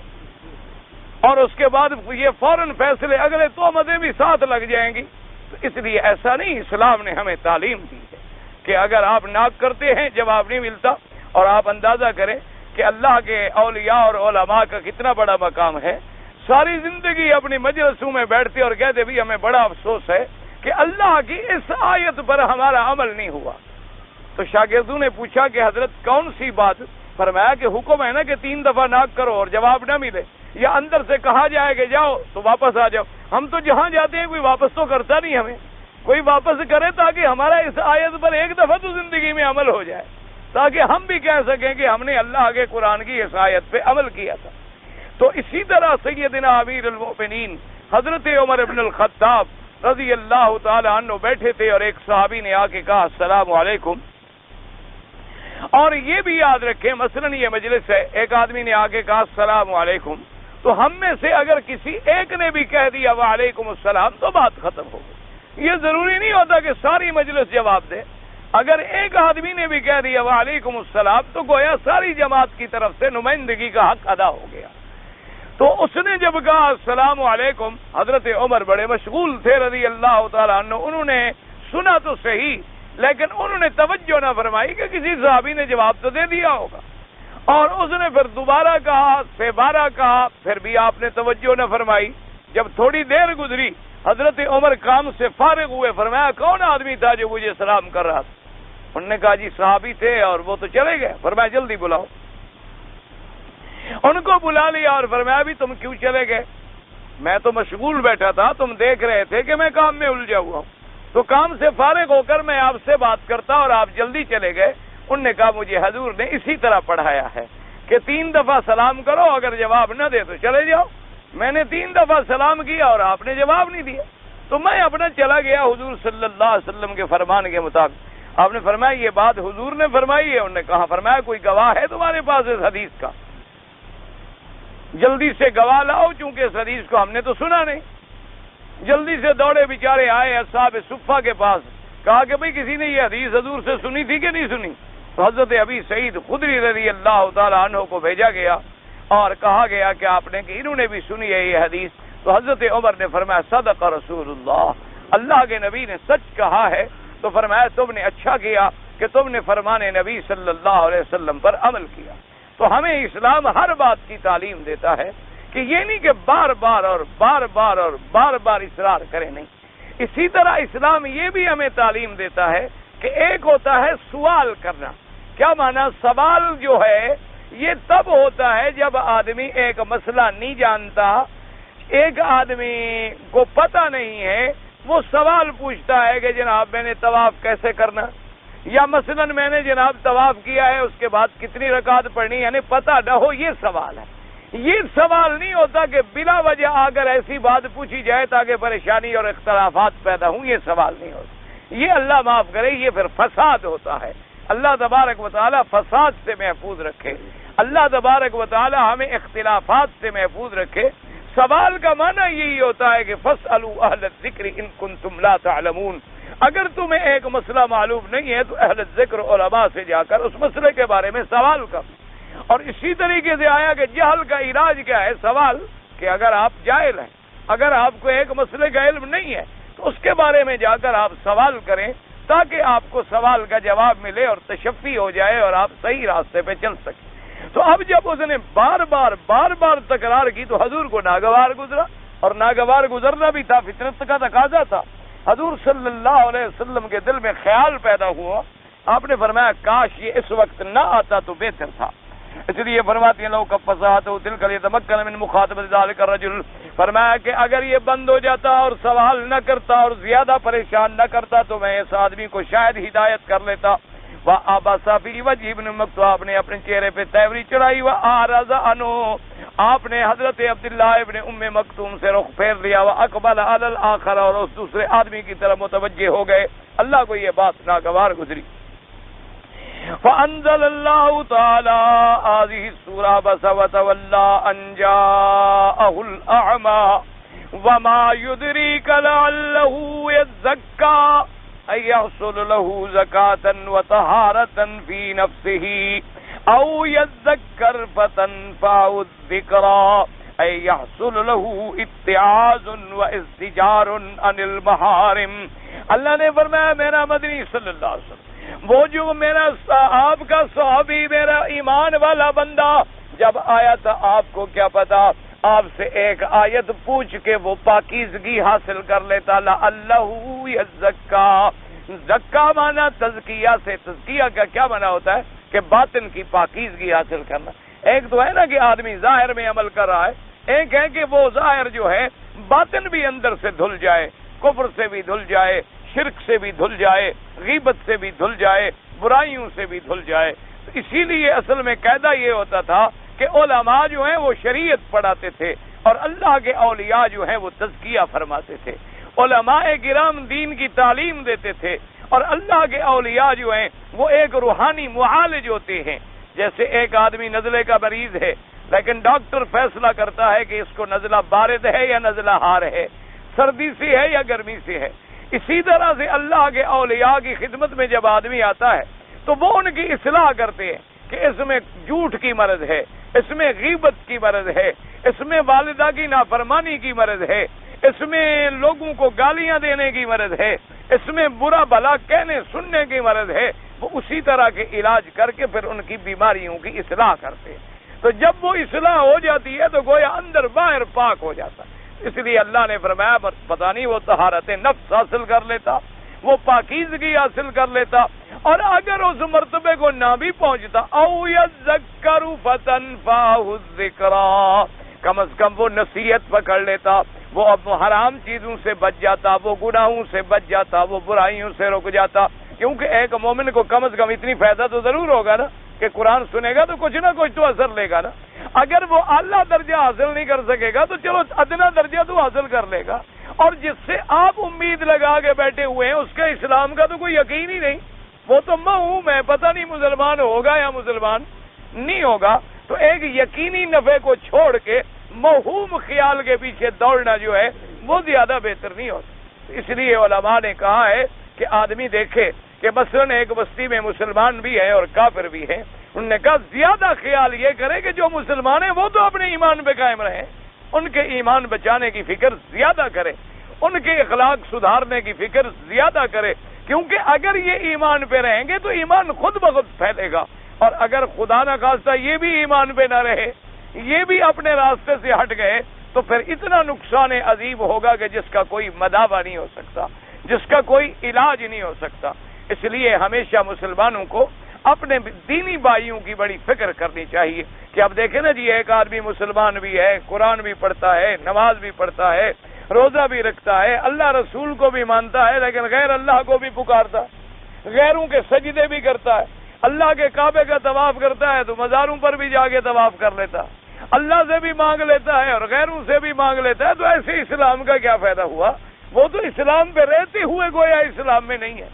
اور اس کے بعد یہ فوراً فیصلے، اگلے تہمتیں بھی ساتھ لگ جائیں گی۔ تو اس لیے ایسا نہیں، اسلام نے ہمیں تعلیم دی ہے کہ اگر آپ ناک کرتے ہیں جواب نہیں ملتا، اور آپ اندازہ کریں کہ اللہ کے اولیاء اور علماء کا کتنا بڑا مقام ہے، ساری زندگی اپنی مجلسوں میں بیٹھتے اور کہتے بھی ہمیں بڑا افسوس ہے کہ اللہ کی اس آیت پر ہمارا عمل نہیں ہوا۔ تو شاگردوں نے پوچھا کہ حضرت کون سی بات؟ فرمایا کہ حکم ہے نا کہ 3 دفعہ ناک کرو اور جواب نہ ملے، یا اندر سے کہا جائے کہ جاؤ تو واپس آ جاؤ۔ ہم تو جہاں جاتے ہیں کوئی واپس تو کرتا نہیں، ہمیں کوئی واپس کرے تاکہ ہمارا اس آیت پر ایک دفعہ تو زندگی میں عمل ہو جائے، تاکہ ہم بھی کہہ سکیں کہ ہم نے اللہ کے قرآن کی اس آیت پہ عمل کیا تھا۔ تو اسی طرح سیدنا امیر المؤمنین حضرت عمر بن الخطاب رضی اللہ تعالی عنہ بیٹھے تھے، اور ایک صحابی نے آ کے کہا السلام علیکم۔ اور یہ بھی یاد رکھیں، مثلا یہ مجلس ہے، ایک آدمی نے آ کے کہا السلام علیکم، تو ہم میں سے اگر کسی ایک نے بھی کہہ دیا وعلیکم السلام تو بات ختم ہو گئی۔ یہ ضروری نہیں ہوتا کہ ساری مجلس جواب دے، اگر ایک آدمی نے بھی کہہ دیا وعلیکم السلام تو گویا ساری جماعت کی طرف سے نمائندگی کا حق ادا ہو گیا۔ تو اس نے جب کہا السلام علیکم، حضرت عمر بڑے مشغول تھے رضی اللہ تعالیٰ عنہ، انہوں نے سنا تو صحیح لیکن انہوں نے توجہ نہ فرمائی کہ کسی صحابی نے جواب تو دے دیا ہوگا، اور اس نے پھر دوبارہ کہا، 12 کہا، پھر بھی آپ نے توجہ نہ فرمائی۔ جب تھوڑی دیر گزری حضرت عمر کام سے فارغ ہوئے، فرمایا کون آدمی تھا جو مجھے سلام کر رہا تھا؟ انہوں نے کہا جی صحابی تھے اور وہ تو چلے گئے۔ فرمایا جلدی بلاؤ۔ ان کو بلا لیا اور فرمایا بھی تم کیوں چلے گئے؟ میں تو مشغول بیٹھا تھا، تم دیکھ رہے تھے کہ میں کام میں الجھا ہوا ہوں، تو کام سے فارغ ہو کر میں آپ سے بات کرتا اور آپ جلدی چلے گئے۔ انہوں نے کہا مجھے حضور نے اسی طرح پڑھایا ہے کہ 3 دفعہ سلام کرو، اگر جواب نہ دے تو چلے جاؤ۔ میں نے 3 دفعہ سلام کیا اور آپ نے جواب نہیں دیا، تو میں اپنا چلا گیا حضور صلی اللہ علیہ وسلم کے فرمان کے مطابق۔ آپ نے فرمایا یہ بات حضور نے فرمائی ہے؟ انہوں نے کہا۔ فرمایا کوئی گواہ ہے تمہارے پاس اس حدیث کا؟ جلدی سے گواہ لاؤ، چونکہ اس حدیث کو ہم نے تو سنا نہیں۔ جلدی سے دوڑے بیچارے آئے اصحاب صفہ کے پاس، کہا کہ بھئی کسی نے یہ حدیث حضور سے سنی تھی کہ نہیں سنی؟ تو حضرت ابی سعید خدری رضی اللہ تعالی عنہ کو بھیجا گیا اور کہا گیا کہ آپ نے کہ انہوں نے بھی سنی ہے یہ حدیث۔ تو حضرت عمر نے فرمایا صدق رسول اللہ، اللہ کے نبی نے سچ کہا ہے۔ تو فرمایا تم نے اچھا کیا کہ تم نے فرمان نبی صلی اللہ علیہ وسلم پر عمل کیا۔ تو ہمیں اسلام ہر بات کی تعلیم دیتا ہے کہ یہ نہیں کہ بار بار اور بار بار اور بار بار اصرار کریں، نہیں، اسی طرح اسلام یہ بھی ہمیں تعلیم دیتا ہے کہ ایک ہوتا ہے سوال کرنا. کیا معنی؟ سوال جو ہے یہ تب ہوتا ہے جب آدمی ایک مسئلہ نہیں جانتا، ایک آدمی کو پتہ نہیں ہے، وہ سوال پوچھتا ہے کہ جناب میں نے طواف کیسے کرنا، یا مثلا میں نے جناب طواف کیا ہے اس کے بعد کتنی رکعت پڑھنی، یعنی پتہ نہ ہو، یہ سوال ہے. یہ سوال نہیں ہوتا کہ بلا وجہ آ کر ایسی بات پوچھی جائے تاکہ پریشانی اور اختلافات پیدا ہوں، یہ سوال نہیں ہوتا. یہ اللہ معاف کرے، یہ پھر فساد ہوتا ہے. اللہ تبارک و تعالی فساد سے محفوظ رکھے، اللہ تبارک و تعالی ہمیں اختلافات سے محفوظ رکھے. سوال کا معنی یہی ہوتا ہے کہ فاسألوا اہل الذکر ان کنتم لا تعلمون. اگر تمہیں ایک مسئلہ معلوم نہیں ہے تو اہل الذکر علماء سے جا کر اس مسئلے کے بارے میں سوال کر. اور اسی طریقے سے آیا کہ جہل کا علاج کیا ہے؟ سوال. کہ اگر آپ جاہل ہیں، اگر آپ کو ایک مسئلے کا علم نہیں ہے تو اس کے بارے میں جا کر آپ سوال کریں تاکہ آپ کو سوال کا جواب ملے اور تشفی ہو جائے اور آپ صحیح راستے پہ چل سکیں. تو اب جب اس نے بار بار تکرار کی تو حضور کو ناگوار گزرا، اور ناگوار گزرنا بھی تھا، فطرت کا تقاضا تھا. حضور صلی اللہ علیہ وسلم کے دل میں خیال پیدا ہوا، آپ نے فرمایا کاش یہ اس وقت نہ آتا تو بہتر تھا. اس لیے فرماتے ہیں لو کفصات دل کر یتمکن من مخاطبۃ ذلک الرجل، فرمایا کہ اگر یہ بند ہو جاتا اور سوال نہ کرتا اور زیادہ پریشان نہ کرتا تو میں اس آدمی کو شاید ہدایت کر لیتا. وَأَبَسَ فِي وَجْهِ ابن مکتوم، آپ نے اپنے چہرے پہ تیوری چڑھائی. وَأَعْرَضَ عَنْهُ، آپ نے حضرت عبداللہ ابن ام مکتوم سے رخ پھیر لیا. وَأَقْبَلَ عَلَى الْآخَرَ، اور اس دوسرے آدمی کی طرف متوجہ ہو گئے. اللہ کو یہ بات ناگوار گزری. فَأَنزَلَ اللَّهُ تَعَالَى هذه السورة عَبَسَ وَتَوَلَّى أَن جَاءَهُ الْأَعْمَى وَمَا يُدْرِيكَ لَعَلَّهُ يَزَّكَّى أَن يَحْصُلَ لَهُ زَكَاةً وَطَهَارَةً فِي نَفْسِهِ أَوْ يَذَّكَّرُ فَتَنفَعَهُ الذِّكْرَى أَن يَحْصُلَ لَهُ اتِّعَاظٌ وَازْدِجَارٌ عَنِ الْمَحَارِمِ. اللہ نے فرمایا میرا مدنی صلی اللہ علیہ وسلم، وہ جو میرا آپ کا صحابی، میرا ایمان والا بندہ جب آیا تھا، آپ کو کیا پتا، آپ سے ایک آیت پوچھ کے وہ پاکیزگی حاصل کر لیتا. لعلہ یزکا، زکا مانا تزکیہ سے. تزکیہ کا کیا مانا ہوتا ہے؟ کہ باطن کی پاکیزگی حاصل کرنا. ایک تو ہے نا کہ آدمی ظاہر میں عمل کر رہا ہے، ایک ہے کہ وہ ظاہر جو ہے باطن بھی اندر سے دھل جائے، کفر سے بھی دھل جائے، شرک سے بھی دھل جائے، غیبت سے بھی دھل جائے، برائیوں سے بھی دھل جائے. اسی لیے اصل میں قاعدہ یہ ہوتا تھا کہ علماء جو ہیں وہ شریعت پڑھاتے تھے اور اللہ کے اولیاء جو ہیں وہ تزکیہ فرماتے تھے. علماء کرام دین کی تعلیم دیتے تھے اور اللہ کے اولیاء جو ہیں وہ ایک روحانی معالج ہوتے ہیں. جیسے ایک آدمی نزلے کا مریض ہے لیکن ڈاکٹر فیصلہ کرتا ہے کہ اس کو نزلہ بارد ہے یا نزلہ ہار ہے، سردی سے ہے یا گرمی سے ہے. اسی طرح سے اللہ کے اولیاء کی خدمت میں جب آدمی آتا ہے تو وہ ان کی اصلاح کرتے ہیں کہ اس میں جھوٹ کی مرض ہے، اس میں غیبت کی مرض ہے، اس میں والدہ کی نافرمانی کی مرض ہے، اس میں لوگوں کو گالیاں دینے کی مرض ہے، اس میں برا بھلا کہنے سننے کی مرض ہے. وہ اسی طرح کے علاج کر کے پھر ان کی بیماریوں کی اصلاح کرتے ہیں. تو جب وہ اصلاح ہو جاتی ہے تو گویا اندر باہر پاک ہو جاتا ہے. اس لیے اللہ نے فرمایا پتہ نہیں وہ طہارت نفس حاصل کر لیتا، وہ پاکیزگی حاصل کر لیتا. اور اگر اس مرتبے کو نہ بھی پہنچتا، او یذکر فتنفعہ الذکریٰ، کم از کم وہ نصیحت پکڑ لیتا، وہ اب حرام چیزوں سے بچ جاتا، وہ گناہوں سے بچ جاتا، وہ برائیوں سے رک جاتا. کیونکہ ایک مومن کو کم از کم اتنی فائدہ تو ضرور ہوگا نا کہ قرآن سنے گا تو کچھ نہ کچھ تو اثر لے گا نا. اگر وہ اعلیٰ درجہ حاصل نہیں کر سکے گا تو چلو ادنا درجہ تو حاصل کر لے گا. اور جس سے آپ امید لگا کے بیٹھے ہوئے ہیں اس کے اسلام کا تو کوئی یقین ہی نہیں، وہ تو موہوم ہے، پتہ نہیں مسلمان ہوگا یا مسلمان نہیں ہوگا. تو ایک یقینی نفع کو چھوڑ کے موہوم خیال کے پیچھے دوڑنا جو ہے وہ زیادہ بہتر نہیں ہوتا. اس لیے علماء نے کہا ہے کہ آدمی دیکھے کہ مثلاً ایک بستی میں مسلمان بھی ہیں اور کافر بھی ہیں. انہوں نے کہا زیادہ خیال یہ کرے کہ جو مسلمان ہیں وہ تو اپنے ایمان پہ قائم رہیں، ان کے ایمان بچانے کی فکر زیادہ کرے، ان کے اخلاق سدھارنے کی فکر زیادہ کرے. کیونکہ اگر یہ ایمان پہ رہیں گے تو ایمان خود بخود پھیلے گا. اور اگر خدا نہ خواستہ یہ بھی ایمان پہ نہ رہے، یہ بھی اپنے راستے سے ہٹ گئے، تو پھر اتنا نقصان عظیم ہوگا کہ جس کا کوئی مداوع نہیں ہو سکتا، جس کا کوئی علاج نہیں ہو سکتا۔ اس لیے ہمیشہ مسلمانوں کو اپنے دینی بھائیوں کی بڑی فکر کرنی چاہیے کہ اب دیکھیں نا جی، ایک آدمی مسلمان بھی ہے، قرآن بھی پڑھتا ہے، نماز بھی پڑھتا ہے، روزہ بھی رکھتا ہے، اللہ رسول کو بھی مانتا ہے، لیکن غیر اللہ کو بھی پکارتا ہے، غیروں کے سجدے بھی کرتا ہے، اللہ کے کعبے کا طواف کرتا ہے تو مزاروں پر بھی جا کے طواف کر لیتا ہے، اللہ سے بھی مانگ لیتا ہے اور غیروں سے بھی مانگ لیتا ہے۔ تو ایسے اسلام کا کیا فائدہ ہوا؟ وہ تو اسلام پہ رہتے ہوئے گویا اسلام میں نہیں ہے۔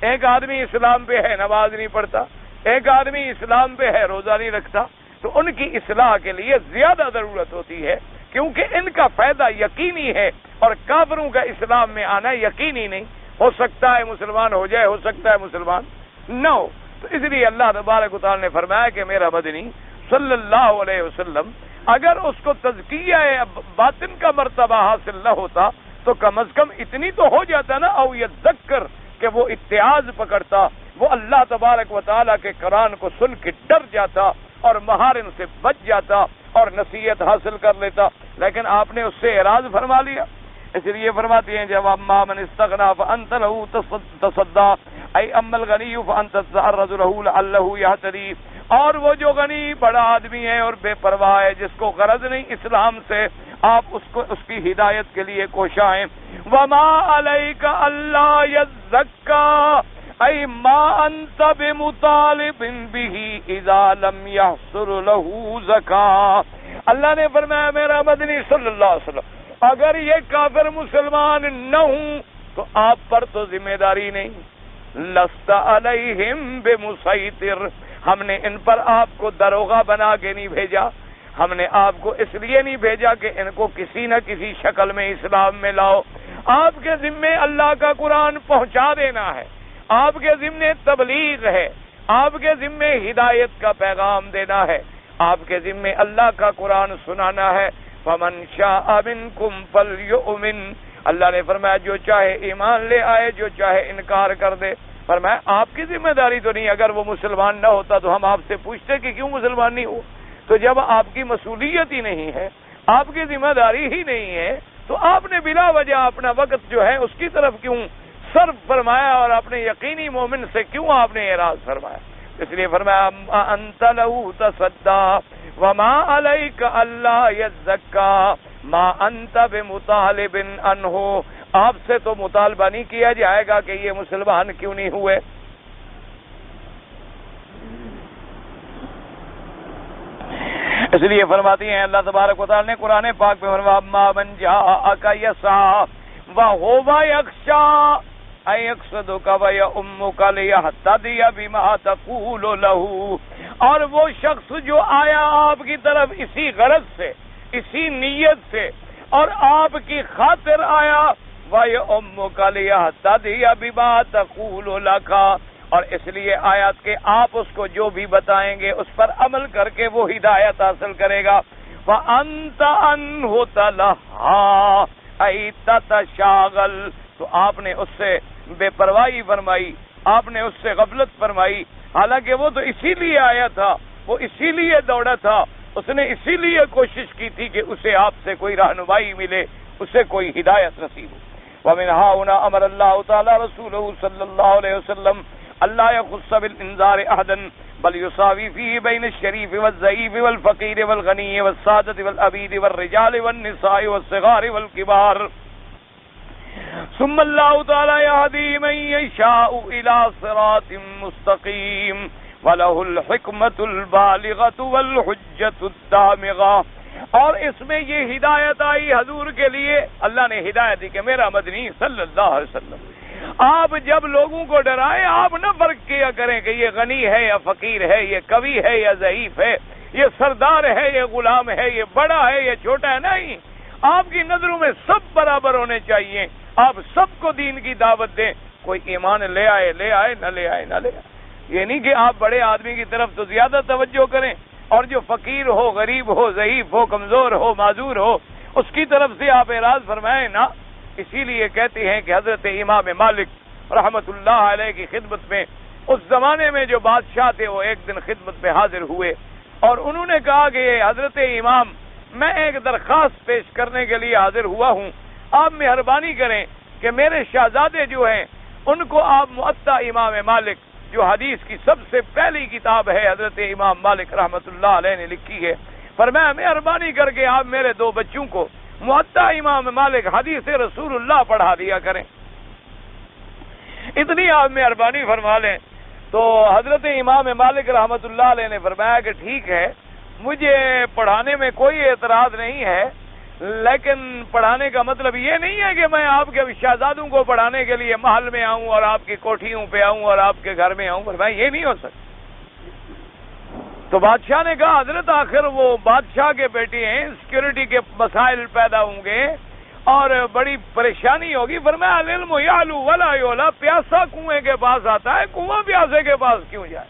ایک آدمی اسلام پہ ہے، نماز نہیں پڑھتا، ایک آدمی اسلام پہ ہے، روزہ نہیں رکھتا، تو ان کی اصلاح کے لیے زیادہ ضرورت ہوتی ہے، کیونکہ ان کا فائدہ یقینی ہے اور کافروں کا اسلام میں آنا یقینی نہیں۔ ہو سکتا ہے مسلمان ہو جائے، ہو سکتا ہے مسلمان نہ ہو۔ تو اس لیے اللہ تبارک و تعالی نے فرمایا کہ میرا مدنی صلی اللہ علیہ وسلم اگر اس کو تزکیہ باطن کا مرتبہ حاصل نہ ہوتا تو کم از کم اتنی تو ہو جاتا نا، او یذکر، کہ وہ اتعاظ پکڑتا، وہ اللہ تبارک و تعالی کے قرآن کو سن کے ڈر جاتا اور محارم سے بچ جاتا اور نصیحت حاصل کر لیتا، لیکن آپ نے اس سے اعراض فرما لیا۔ اس لیے فرماتے ہیں جب اما من استغنا فانت له تصدى اي اما الغني فانت تتعرض له لعله يهتدي، اور وہ جو غنی بڑا آدمی ہے اور بے پرواہ ہے، جس کو غرض نہیں اسلام سے، آپ اس کی ہدایت کے لیے کوشاں۔ وما عليك الا يزكى اي ما انت بمطالب به اذا لم يحصل له زكاة۔ اللہ نے فرمایا میرا مدنی صلی اللہ علیہ وسلم اگر یہ کافر مسلمان نہ ہوں تو آپ پر تو ذمہ داری نہیں، لست علیہم بمسیطر، ہم نے ان پر آپ کو داروغہ بنا کے نہیں بھیجا، ہم نے آپ کو اس لیے نہیں بھیجا کہ ان کو کسی نہ کسی شکل میں اسلام میں لاؤ۔ آپ کے ذمے اللہ کا قرآن پہنچا دینا ہے، آپ کے ذمے تبلیغ ہے، آپ کے ذمے ہدایت کا پیغام دینا ہے، آپ کے ذمے اللہ کا قرآن سنانا ہے۔ فمن شاء منکم فلیؤمن، اللہ نے فرمایا جو چاہے ایمان لے آئے، جو چاہے انکار کر دے۔ فرمایا آپ کی ذمہ داری تو نہیں، اگر وہ مسلمان نہ ہوتا تو ہم آپ سے پوچھتے کہ کیوں مسلمان نہیں ہو؟ تو جب آپ کی مسئولیت ہی نہیں ہے، آپ کی ذمہ داری ہی نہیں ہے، تو آپ نے بلا وجہ اپنا وقت جو ہے اس کی طرف کیوں صرف فرمایا اور اپنے یقینی مومن سے کیوں آپ نے اعراض فرمایا؟ اس لیے فرمایا انت لہ تصدى وما علیک الا یزکا ما انت بمطالب عنہ، آپ سے تو مطالبہ نہیں کیا جائے گا کہ یہ مسلمان کیوں نہیں ہوئے۔ اس لیے فرماتی ہیں اللہ تبارک و تعالی نے قرآن پاک میں فرمایا اما من جاءک یسعی وہو یخشی ایقصدک ویؤمک لیہتدی بما تقول لہ، اور وہ شخص جو آیا آپ کی طرف اسی غرض سے، اسی نیت سے اور آپ کی خاطر آیا، وَيَؤْمُّكَ لِيَهْتَدِيَ بِمَا تَقُولُ لَكَ، اور اس لیے آیات کہ آپ اس کو جو بھی بتائیں گے اس پر عمل کر کے وہ ہدایت حاصل کرے گا۔ وَأَنْتَ عَنْهُ تَلَهَّا أَيْ تَتَشَاغَلْ، تو آپ نے اس سے بے پرواہی فرمائی، آپ نے اس سے غفلت فرمائی، حالانکہ وہ تو اسی لیے آیا تھا، وہ اسی لیے دوڑا تھا، اس نے اسی لیے کوشش کی تھی کہ اسے آپ سے کوئی رہنمائی ملے، اسے کوئی ہدایت نصیب ہو۔ وَمِنْهَا هُنَا أَمَرَ اللَّهُ تَعَالَى رَسُولَهُ صلی اللہ علیہ وسلم اللہ يخص بالانذار احدا بل يساوي فيه بين الشريف والضعيف والفقير والغني والسادة والعبيد والرجال والنساء والصغار والكبار، ثم الله تعالى يهدي من يشاء إلى صراط مستقيم وله الحكمة البالغة والحجة الدامغة۔ اور اس میں یہ ہدایت آئی حضور کے لیے، اللہ نے ہدایت دی کہ میرا مدنی صلی اللہ علیہ وسلم آپ جب لوگوں کو ڈرائیں، آپ نہ فرق کیا کریں کہ یہ غنی ہے یا فقیر ہے، یہ قوی ہے یا ضعیف ہے، یہ سردار ہے یا غلام ہے، یہ بڑا ہے یا چھوٹا ہے، نہیں، آپ کی نظروں میں سب برابر ہونے چاہیے، آپ سب کو دین کی دعوت دیں، کوئی ایمان لے آئے لے آئے، نہ لے آئے نہ لے آئے۔ یہ نہیں کہ آپ بڑے آدمی کی طرف تو زیادہ توجہ کریں اور جو فقیر ہو، غریب ہو، ضعیف ہو، کمزور ہو، معذور ہو، اس کی طرف سے آپ اعراض فرمائیں نا۔ اسی لیے کہتے ہیں کہ حضرت امام مالک رحمت اللہ علیہ کی خدمت میں اس زمانے میں جو بادشاہ تھے وہ ایک دن خدمت میں حاضر ہوئے اور انہوں نے کہا کہ حضرت امام میں ایک درخواست پیش کرنے کے لیے حاضر ہوا ہوں. آپ مہربانی کریں کہ میرے شہزادے جو ہیں ان کو آپ موطا امام مالک جو حدیث کی سب سے پہلی کتاب ہے حضرت امام مالک رحمت اللہ علیہ نے لکھی ہے، فرمایا مہربانی کر کے آپ میرے 2 بچوں کو موطا امام مالک حدیث رسول اللہ پڑھا دیا کریں. اتنی آپ مہربانی فرما لیں. تو حضرت امام مالک رحمت اللہ علیہ نے فرمایا کہ ٹھیک ہے، مجھے پڑھانے میں کوئی اعتراض نہیں ہے، لیکن پڑھانے کا مطلب یہ نہیں ہے کہ میں آپ کے شہزادوں کو پڑھانے کے لیے محل میں آؤں اور آپ کی کوٹھیوں پہ آؤں اور آپ کے گھر میں آؤں. فرمایا یہ نہیں ہو سکتا. تو بادشاہ نے کہا حضرت آخر وہ بادشاہ کے بیٹے ہیں، سیکورٹی کے مسائل پیدا ہوں گے اور بڑی پریشانی ہوگی. فرمایا العلم یعلو ولا یعلا، پیاسا کنویں کے پاس آتا ہے، کنواں پیاسے کے پاس کیوں جائے؟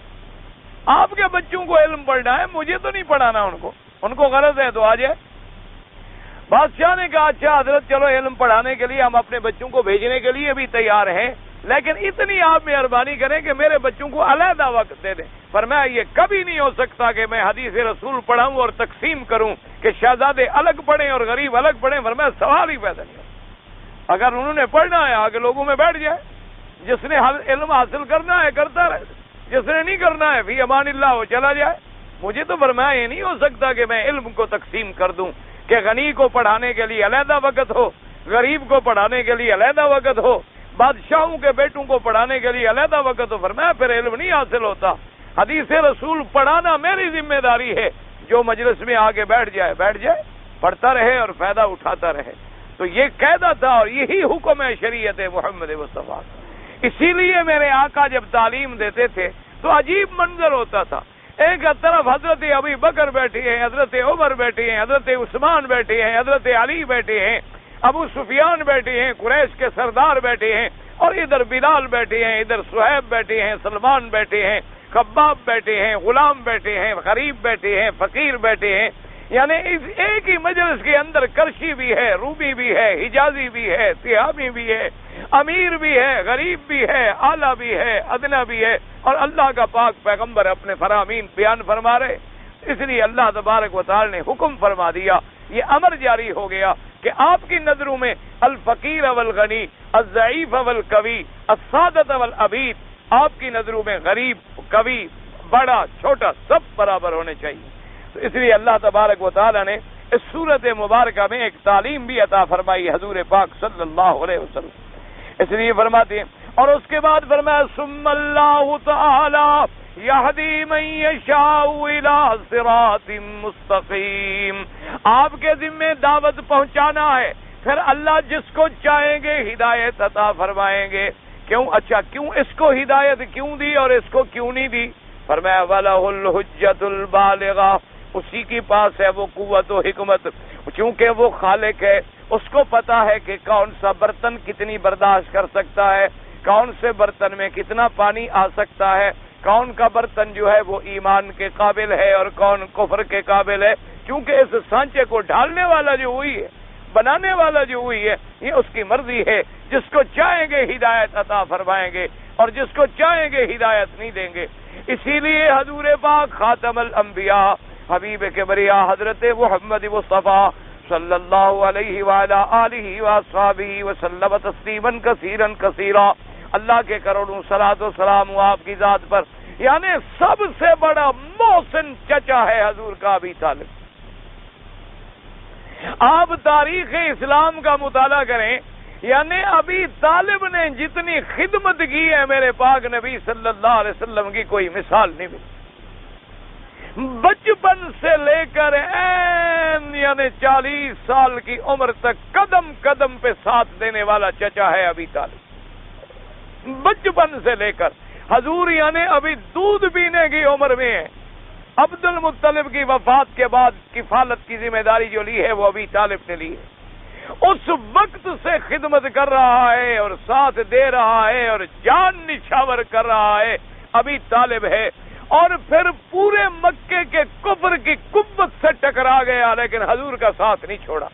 آپ کے بچوں کو علم پڑھنا ہے، مجھے تو نہیں پڑھانا. ان کو غرض ہے تو آ جائے. بادشاہ نے کہا اچھا حضرت چلو علم پڑھانے کے لیے ہم اپنے بچوں کو بھیجنے کے لیے بھی تیار ہیں، لیکن اتنی آپ مہربانی کریں کہ میرے بچوں کو علیحدہ وقت دے دیں. فرمایا یہ کبھی نہیں ہو سکتا کہ میں حدیث رسول پڑھاؤں اور تقسیم کروں کہ شہزادے الگ پڑھیں اور غریب الگ پڑھیں. فرمایا سوال ہی پیدا نہیں. اگر انہوں نے پڑھنا ہے آگے لوگوں میں بیٹھ جائے، جس نے علم حاصل کرنا ہے کرتا رہے، جس نے نہیں کرنا ہے فی امان اللہ وہ چلا جائے. مجھے تو فرمایا یہ نہیں ہو سکتا کہ میں علم کو تقسیم کر دوں کہ غنی کو پڑھانے کے لیے علیحدہ وقت ہو، غریب کو پڑھانے کے لیے علیحدہ وقت ہو، بادشاہوں کے بیٹوں کو پڑھانے کے لیے علیحدہ وقت ہو. فرمایا پھر علم نہیں حاصل ہوتا. حدیث رسول پڑھانا میری ذمہ داری ہے. جو مجلس میں آگے بیٹھ جائے، پڑھتا رہے اور فائدہ اٹھاتا رہے. تو یہ قاعدہ تھا اور یہی حکم ہے شریعت محمد مصطفیٰ. اسی لیے میرے آقا جب تعلیم دیتے تھے تو عجیب منظر ہوتا تھا. ایک طرف حضرت ابی بکر بیٹھے ہیں، حضرت عمر بیٹھے ہیں، حضرت عثمان بیٹھے ہیں، حضرت علی بیٹھے ہیں، ابو سفیان بیٹھے ہیں، قریش کے سردار بیٹھے ہیں، اور ادھر بلال بیٹھے ہیں، ادھر صہیب بیٹھے ہیں، سلمان بیٹھے ہیں، خباب بیٹھے ہیں، غلام بیٹھے ہیں، غریب بیٹھے ہیں، فقیر بیٹھے ہیں. یعنی اس ایک ہی مجلس کے اندر کرشی بھی ہے، روبی بھی ہے، حجازی بھی ہے، سیامی بھی ہے، امیر بھی ہے، غریب بھی ہے، اعلیٰ بھی ہے، ادنا بھی ہے، اور اللہ کا پاک پیغمبر اپنے فرامین بیان فرما رہے. اس لیے اللہ تبارک و تعالی نے حکم فرما دیا، یہ امر جاری ہو گیا کہ آپ کی نظروں میں الفقیر والغنی، الضعیف والقوی، السادۃ والعبید، آپ کی نظروں میں غریب، قوی، بڑا، چھوٹا سب برابر ہونے چاہیے. تو اس لیے اللہ تبارک و تعالی نے اس صورت مبارکہ میں ایک تعلیم بھی عطا فرمائی حضور پاک صلی اللہ علیہ وسلم. اس لیے فرماتے ہیں اور اس کے بعد فرمایا ثم اللہ تعالی یہدی من یشاء الی صراط مستقیم. آپ کے ذمہ دعوت پہنچانا ہے، پھر اللہ جس کو چاہیں گے ہدایت عطا فرمائیں گے. کیوں؟ اچھا کیوں اس کو ہدایت کیوں دی اور اس کو کیوں نہیں دی؟ فرمایا وَلَهُ الْحُجَّةُ الْبَالِغَةُ، اسی کے پاس ہے وہ قوت و حکمت، چونکہ وہ خالق ہے. اس کو پتا ہے کہ کون سا برتن کتنی برداشت کر سکتا ہے، کون سے برتن میں کتنا پانی آ سکتا ہے، کون کا برتن جو ہے وہ ایمان کے قابل ہے اور کون کفر کے قابل ہے. کیونکہ اس سانچے کو ڈھالنے والا جو ہوئی ہے، بنانے والا جو ہوئی ہے، یہ اس کی مرضی ہے. جس کو چاہیں گے ہدایت عطا فرمائیں گے اور جس کو چاہیں گے ہدایت نہیں دیں گے. اسی لیے حضور پاک خاتم الانبیاء حبیب کبریا حضرت محمد مصطفیٰ صلی اللہ علیہ وعلی آلہ واصحابہ وسلم تسلیما کثیرا کثیرا. اللہ کے کروڑوں صلاۃ و سلام ہو آپ کی ذات پر. یعنی سب سے بڑا محسن چچا ہے حضور کا ابی طالب. آپ تاریخ اسلام کا مطالعہ کریں، یعنی ابی طالب نے جتنی خدمت کی ہے میرے پاک نبی صلی اللہ علیہ وسلم کی کوئی مثال نہیں ملی. بچپن سے لے کر یعنی 40 سال کی عمر تک قدم قدم پہ ساتھ دینے والا چچا ہے ابی طالب. بچپن سے لے کر حضور یعنی ابھی دودھ پینے کی عمر میں ہے. عبد المطلب کی وفات کے بعد کفالت کی ذمہ داری جو لی ہے وہ ابی طالب نے لی ہے. اس وقت سے خدمت کر رہا ہے اور ساتھ دے رہا ہے اور جان نچھاور کر رہا ہے ابی طالب ہے. اور پھر پورے مکے کے کفر کی قوت سے ٹکرا گیا لیکن حضور کا ساتھ نہیں چھوڑا.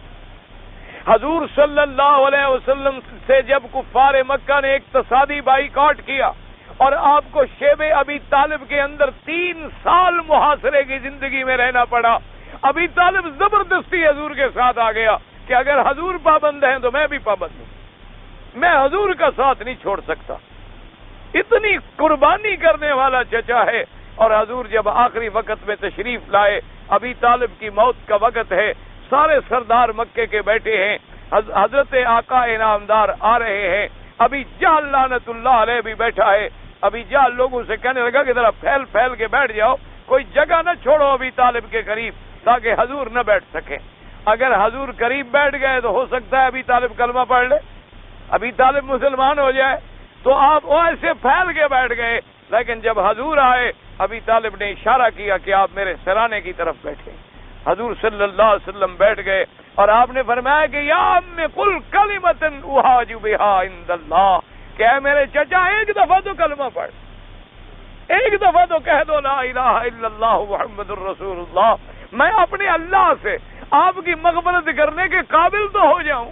حضور صلی اللہ علیہ وسلم سے جب کفار مکہ نے اقتصادی بائیکاٹ کیا اور آپ کو شیب ابی طالب کے اندر 3 سال محاصرے کی زندگی میں رہنا پڑا، ابی طالب زبردستی حضور کے ساتھ آ گیا کہ اگر حضور پابند ہیں تو میں بھی پابند ہوں، میں حضور کا ساتھ نہیں چھوڑ سکتا۔ اتنی قربانی کرنے والا چچا ہے۔ اور حضور جب آخری وقت میں تشریف لائے، ابی طالب کی موت کا وقت ہے، سارے سردار مکے کے بیٹھے ہیں، حضرت آقا انعامدار آ رہے ہیں، ابی جہل لعنت اللہ علیہ بھی بیٹھا ہے۔ ابی جہل لوگوں سے کہنے لگا کہ ذرا پھیل پھیل کے بیٹھ جاؤ، کوئی جگہ نہ چھوڑو ابی طالب کے قریب تاکہ حضور نہ بیٹھ سکیں۔ اگر حضور قریب بیٹھ گئے تو ہو سکتا ہے ابی طالب کلمہ پڑھ لے، ابی طالب مسلمان ہو جائے، تو آپ ایسے پھیل کے بیٹھ گئے۔ لیکن جب حضور آئے، ابی طالب نے اشارہ کیا کہ آپ میرے سرانے کی طرف بیٹھے۔ حضور صلی اللہ علیہ وسلم بیٹھ گئے اور آپ نے فرمایا کہ یا ام قل کلمۃ احاج بہا عند اللہ، کہ اے میرے چچا ایک دفعہ تو کلمہ پڑھ، ایک دفعہ تو کہہ دو لا الہ الا اللہ محمد الرسول اللہ، میں اپنے اللہ سے آپ کی مغفرت کرنے کے قابل تو ہو جاؤں۔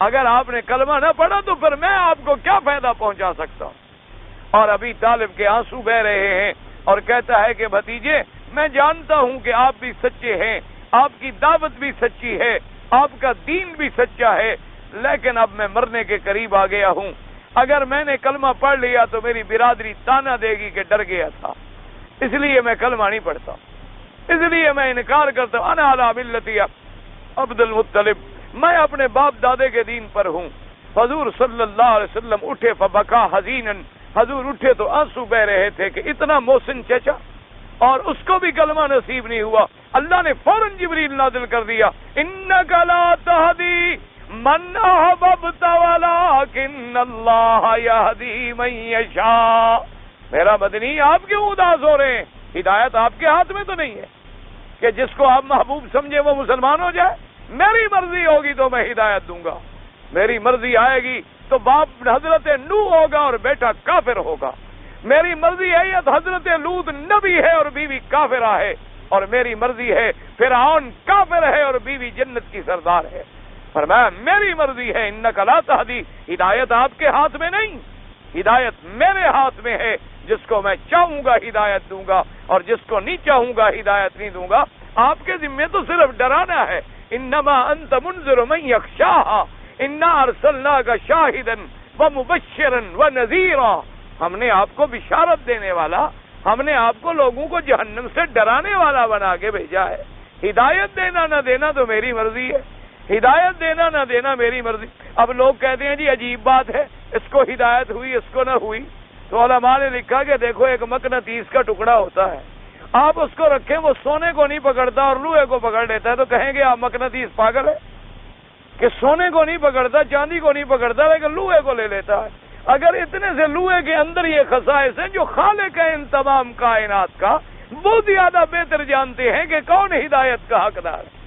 اگر آپ نے کلمہ نہ پڑھا تو پھر میں آپ کو کیا فائدہ پہنچا سکتا ہوں؟ اور ابی طالب کے آنسو بہ رہے ہیں اور کہتا ہے کہ بھتیجے، میں جانتا ہوں کہ آپ بھی سچے ہیں، آپ کی دعوت بھی سچی ہے، آپ کا دین بھی سچا ہے، لیکن اب میں مرنے کے قریب آ گیا ہوں۔ اگر میں نے کلمہ پڑھ لیا تو میری برادری تانا دے گی کہ ڈر گیا تھا، اس لیے میں کلمہ نہیں پڑھتا، اس لیے میں انکار کرتا ہوں۔ انا علی ملتی عبد المطلب، میں اپنے باپ دادے کے دین پر ہوں۔ حضور صلی اللہ علیہ وسلم اٹھے فبکا حزینا، حضور اٹھے تو آنسو بہ رہے تھے کہ اتنا محسن چچا اور اس کو بھی کلمہ نصیب نہیں ہوا۔ اللہ نے فوراً جبریل نازل کر دیا، انک لا تہدی من احببت ولکن اللہ یہدی من یشاء۔ میرا مدنی آپ کیوں اداس ہو رہے ہیں؟ ہدایت آپ کے ہاتھ میں تو نہیں ہے کہ جس کو آپ محبوب سمجھے وہ مسلمان ہو جائے۔ میری مرضی ہوگی تو میں ہدایت دوں گا، میری مرضی آئے گی تو باپ حضرت نوح ہوگا اور بیٹا کافر ہوگا، میری مرضی ہے یا حضرت لوط نبی ہے اور بیوی کافرہ ہے، اور میری مرضی ہے فرعون کافر ہے اور بیوی جنت کی سردار ہے۔ فرمایا میری مرضی ہے، انک لا تہدی، ہدایت آپ کے ہاتھ میں نہیں، ہدایت میرے ہاتھ میں ہے، جس کو میں چاہوں گا ہدایت دوں گا اور جس کو نہیں چاہوں گا ہدایت نہیں دوں گا۔ آپ کے ذمے تو صرف ڈرانا ہے، انما انت منذر من یخشاھا انا ارسلناک شاہدا ومبشرا ونذیرا، ہم نے آپ کو بشارت دینے والا، ہم نے آپ کو لوگوں کو جہنم سے ڈرانے والا بنا کے بھیجا ہے۔ ہدایت دینا نہ دینا تو میری مرضی ہے، ہدایت دینا نہ دینا میری مرضی۔ اب لوگ کہتے ہیں جی عجیب بات ہے، اس کو ہدایت ہوئی اس کو نہ ہوئی، تو علماء نے لکھا کہ دیکھو ایک مقناطیس کا ٹکڑا ہوتا ہے، آپ اس کو رکھیں وہ سونے کو نہیں پکڑتا اور لوہے کو پکڑ لیتا ہے، تو کہیں گے آپ مقناطیس پاگل ہے کہ سونے کو نہیں پکڑتا چاندی کو نہیں پکڑتا لیکن لوہے کو لے لیتا ہے۔ اگر اتنے سے لوہے کے اندر یہ خصائص ہیں، جو خالق ہے ان تمام کائنات کا وہ زیادہ بہتر جانتے ہیں کہ کون ہدایت کا حقدار ہے۔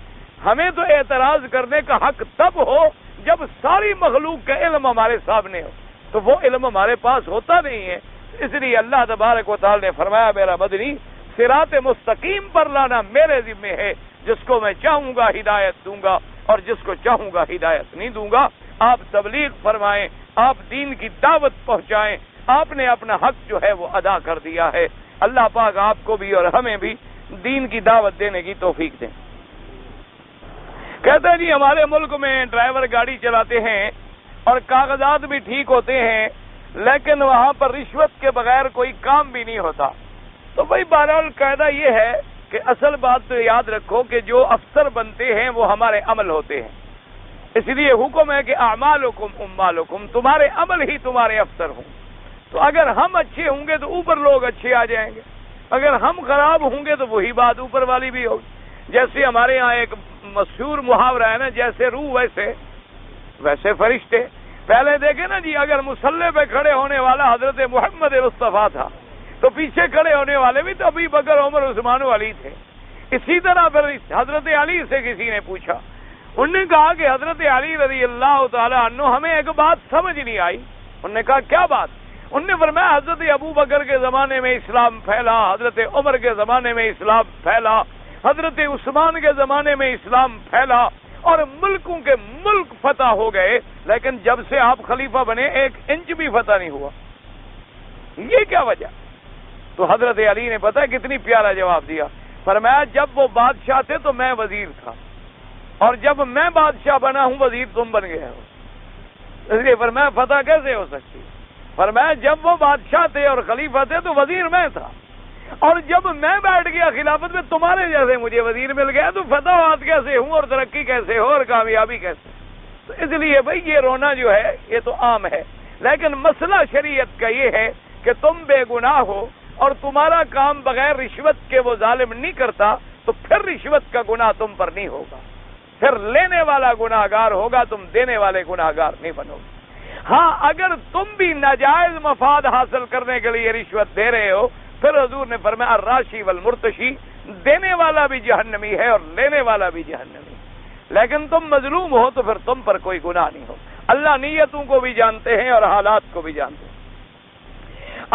ہمیں تو اعتراض کرنے کا حق تب ہو جب ساری مخلوق کا علم ہمارے سامنے ہو، تو وہ علم ہمارے پاس ہوتا نہیں ہے۔ اس لیے اللہ تبارک و تعالی نے فرمایا میرا مدنی صراط مستقیم پر لانا میرے ذمہ ہے، جس کو میں چاہوں گا ہدایت دوں گا اور جس کو چاہوں گا ہدایت نہیں دوں گا۔ آپ تبلیغ فرمائیں، آپ دین کی دعوت پہنچائیں، آپ نے اپنا حق جو ہے وہ ادا کر دیا ہے۔ اللہ پاک آپ کو بھی اور ہمیں بھی دین کی دعوت دینے کی توفیق دیں۔ کہتے ہیں جی ہمارے ملک میں ڈرائیور گاڑی چلاتے ہیں اور کاغذات بھی ٹھیک ہوتے ہیں، لیکن وہاں پر رشوت کے بغیر کوئی کام بھی نہیں ہوتا۔ تو بھائی بہرحال قاعدہ یہ ہے کہ اصل بات تو یاد رکھو کہ جو افسر بنتے ہیں وہ ہمارے عمل ہوتے ہیں، اس لیے حکم ہے کہ اعمالکم اموالکم، تمہارے عمل ہی تمہارے افسر ہوں۔ تو اگر ہم اچھے ہوں گے تو اوپر لوگ اچھے آ جائیں گے، اگر ہم خراب ہوں گے تو وہی بات اوپر والی بھی ہوگی۔ جیسے ہمارے ہاں ایک مشہور محاورہ ہے نا، جیسے روح ویسے فرشتے۔ پہلے دیکھیں نا جی، اگر مصلی پہ کھڑے ہونے والا حضرت محمد مصطفیٰ تھا تو پیچھے کھڑے ہونے والے بھی تو ابھی بکر عمر عثمان و علی تھے۔ اسی طرح پھر حضرت علی سے کسی نے پوچھا، انہوں نے کہا کہ حضرت علی رضی اللہ تعالی عنہ ہمیں ایک بات سمجھ نہیں آئی۔ انہوں نے کہا کیا بات؟ انہوں نے فرمایا حضرت ابو بکر کے زمانے میں اسلام پھیلا، حضرت عمر کے زمانے میں اسلام پھیلا، حضرت عثمان کے زمانے میں اسلام پھیلا اور ملکوں کے ملک فتح ہو گئے، لیکن جب سے آپ خلیفہ بنے 1 انچ بھی فتح نہیں ہوا، یہ کیا وجہ؟ تو حضرت علی نے پتہ کتنی پیارا جواب دیا، فرمایا جب وہ بادشاہ تھے تو میں وزیر تھا، اور جب میں بادشاہ بنا ہوں وزیر تم بن گئے ہو، اس لیے فرمایا فتح کیسے ہو سکتی؟ فرمایا جب وہ بادشاہ تھے اور خلیفہ تھے تو وزیر میں تھا، اور جب میں بیٹھ گیا خلافت میں تمہارے جیسے مجھے وزیر مل گیا تو فتح کیسے ہوں اور ترقی کیسے ہو اور کامیابی کیسے؟ تو اس لیے بھائی یہ رونا جو ہے یہ تو عام ہے، لیکن مسئلہ شریعت کا یہ ہے کہ تم بے گناہ ہو اور تمہارا کام بغیر رشوت کے وہ ظالم نہیں کرتا، تو پھر رشوت کا گناہ تم پر نہیں ہوگا، پھر لینے والا گناہگار ہوگا، تم دینے والے گناہگار نہیں بنو گے۔ ہاں اگر تم بھی ناجائز مفاد حاصل کرنے کے لیے رشوت دے رہے ہو، پھر حضور نے فرمایا الراشی والمرتشی، دینے والا بھی جہنمی ہے اور لینے والا بھی جہنمی، لیکن تم مظلوم ہو تو پھر تم پر کوئی گناہ نہیں ہو۔ اللہ نیتوں کو بھی جانتے ہیں اور حالات کو بھی جانتے ہیں۔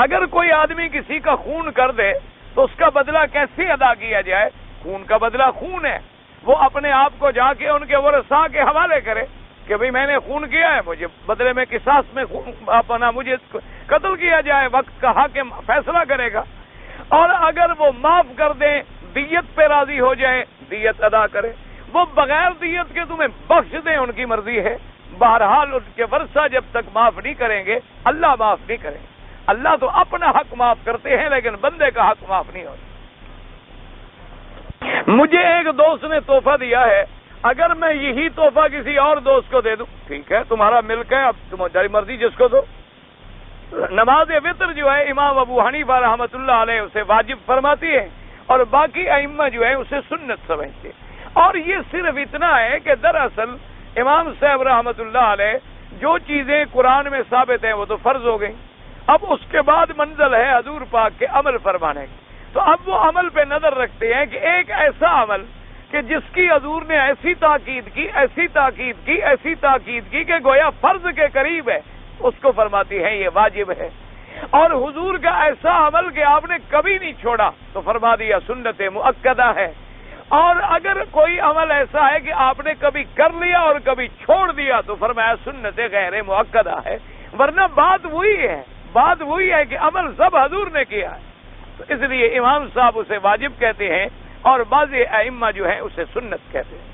اگر کوئی آدمی کسی کا خون کر دے تو اس کا بدلہ کیسے ادا کیا جائے؟ خون کا بدلہ خون ہے، وہ اپنے آپ کو جا کے ان کے ورثاء کے حوالے کرے کہ بھئی میں نے خون کیا ہے، مجھے بدلے میں قصاص میں اپنا مجھے قتل کیا جائے، وقت کا حاکم فیصلہ کرے گا۔ اور اگر وہ معاف کر دیں، دیت پہ راضی ہو جائے، دیت ادا کرے، وہ بغیر دیت کے تمہیں بخش دیں، ان کی مرضی ہے۔ بہرحال ان کے ورثہ جب تک معاف نہیں کریں گے اللہ معاف نہیں کریں گے۔ اللہ تو اپنا حق معاف کرتے ہیں لیکن بندے کا حق معاف نہیں ہوتا۔ مجھے ایک دوست نے تحفہ دیا ہے، اگر میں یہی تحفہ کسی اور دوست کو دے دوں، ٹھیک ہے تمہارا ملک ہے، اب تمہاری مرضی جس کو دو۔ نماز وطر جو ہے امام ابو حنیفہ رحمۃ اللہ علیہ اسے واجب فرماتی ہے اور باقی ائمہ جو ہے اسے سنت سمجھتے ہیں۔ اور یہ صرف اتنا ہے کہ دراصل امام صاحب رحمۃ اللہ علیہ جو چیزیں قرآن میں ثابت ہیں وہ تو فرض ہو گئی، اب اس کے بعد منزل ہے حضور پاک کے عمل فرمانے کی، تو اب وہ عمل پہ نظر رکھتے ہیں کہ ایک ایسا عمل کہ جس کی حضور نے ایسی تاکید کی ایسی تاکید کی ایسی تاکید کی کہ گویا فرض کے قریب ہے، اس کو فرماتی ہے یہ واجب ہے۔ اور حضور کا ایسا عمل کہ آپ نے کبھی نہیں چھوڑا تو فرما دیا سنت مؤکدہ ہے۔ اور اگر کوئی عمل ایسا ہے کہ آپ نے کبھی کر لیا اور کبھی چھوڑ دیا تو فرمایا سنت غیر مؤکدہ ہے، ورنہ بات وہی ہے کہ عمل سب حضور نے کیا ہے۔ تو اس لیے امام صاحب اسے واجب کہتے ہیں اور بعض ائمہ جو ہیں اسے سنت کہتے ہیں۔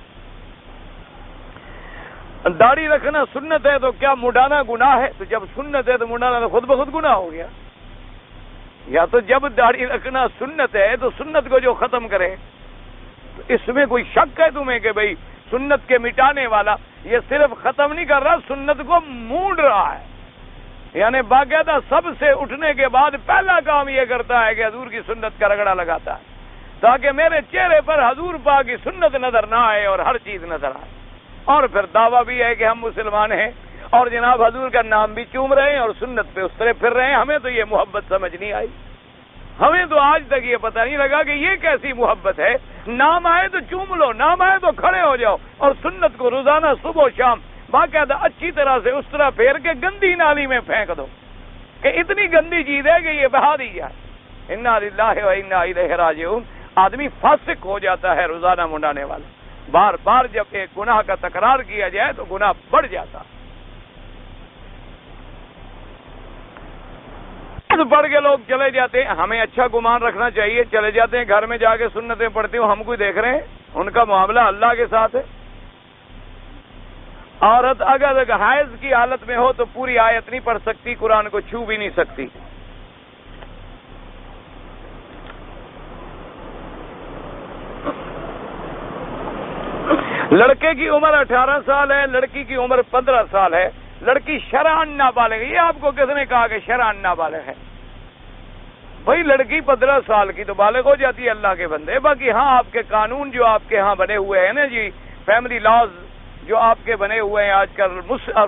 داڑھی رکھنا سنت ہے تو کیا مڈانا گناہ ہے؟ تو جب سنت ہے تو مڈانا تو خود بخود گناہ ہو گیا۔ یا تو جب داڑھی رکھنا سنت ہے تو سنت کو جو ختم کرے، تو اس میں کوئی شک ہے تمہیں کہ بھئی سنت کے مٹانے والا یہ صرف ختم نہیں کر رہا، سنت کو مونڈ رہا ہے، یعنی باقاعدہ سب سے اٹھنے کے بعد پہلا کام یہ کرتا ہے کہ حضور کی سنت کا رگڑا لگاتا ہے تاکہ میرے چہرے پر حضور پاک کی سنت نظر نہ آئے اور ہر چیز نظر آئے۔ اور پھر دعویٰ بھی ہے کہ ہم مسلمان ہیں اور جناب حضور کا نام بھی چوم رہے ہیں اور سنت پہ اس طرح پھر رہے ہیں۔ ہمیں تو یہ محبت سمجھ نہیں آئی، ہمیں تو آج تک یہ پتہ نہیں لگا کہ یہ کیسی محبت ہے۔ نام آئے تو چوم لو، نام آئے تو کھڑے ہو جاؤ، اور سنت کو روزانہ صبح و شام باقاعدہ اچھی طرح سے اس طرح پھیر کے گندی نالی میں پھینک دو کہ اتنی گندی چیز ہے کہ یہ بہا دی جائے۔ انا للہ و انا الیہ راجعون۔ آدمی فاسق ہو جاتا ہے روزانہ منڈانے والا، بار بار جب ایک گناہ کا تکرار کیا جائے تو گناہ بڑھ جاتا۔ پڑھ کے لوگ چلے جاتے ہیں، ہمیں اچھا گمان رکھنا چاہیے، چلے جاتے ہیں گھر میں جا کے سنتیں پڑھتے ہوں، ہم کوئی دیکھ رہے ہیں؟ ان کا معاملہ اللہ کے ساتھ ہے۔ عورت اگر حیض کی حالت میں ہو تو پوری آیت نہیں پڑھ سکتی، قرآن کو چھو بھی نہیں سکتی۔ لڑکے کی عمر 18 سال ہے، لڑکی کی عمر 15 سال ہے، لڑکی شرعاً نابالغ ہے۔ یہ آپ کو کس نے کہا کہ شرعاً نابالغ ہے؟ بھائی لڑکی 15 سال کی تو بالغ ہو جاتی ہے اللہ کے بندے۔ باقی ہاں آپ کے قانون جو آپ کے ہاں بنے ہوئے ہیں نا جی، فیملی لاز جو آپ کے بنے ہوئے ہیں آج کل،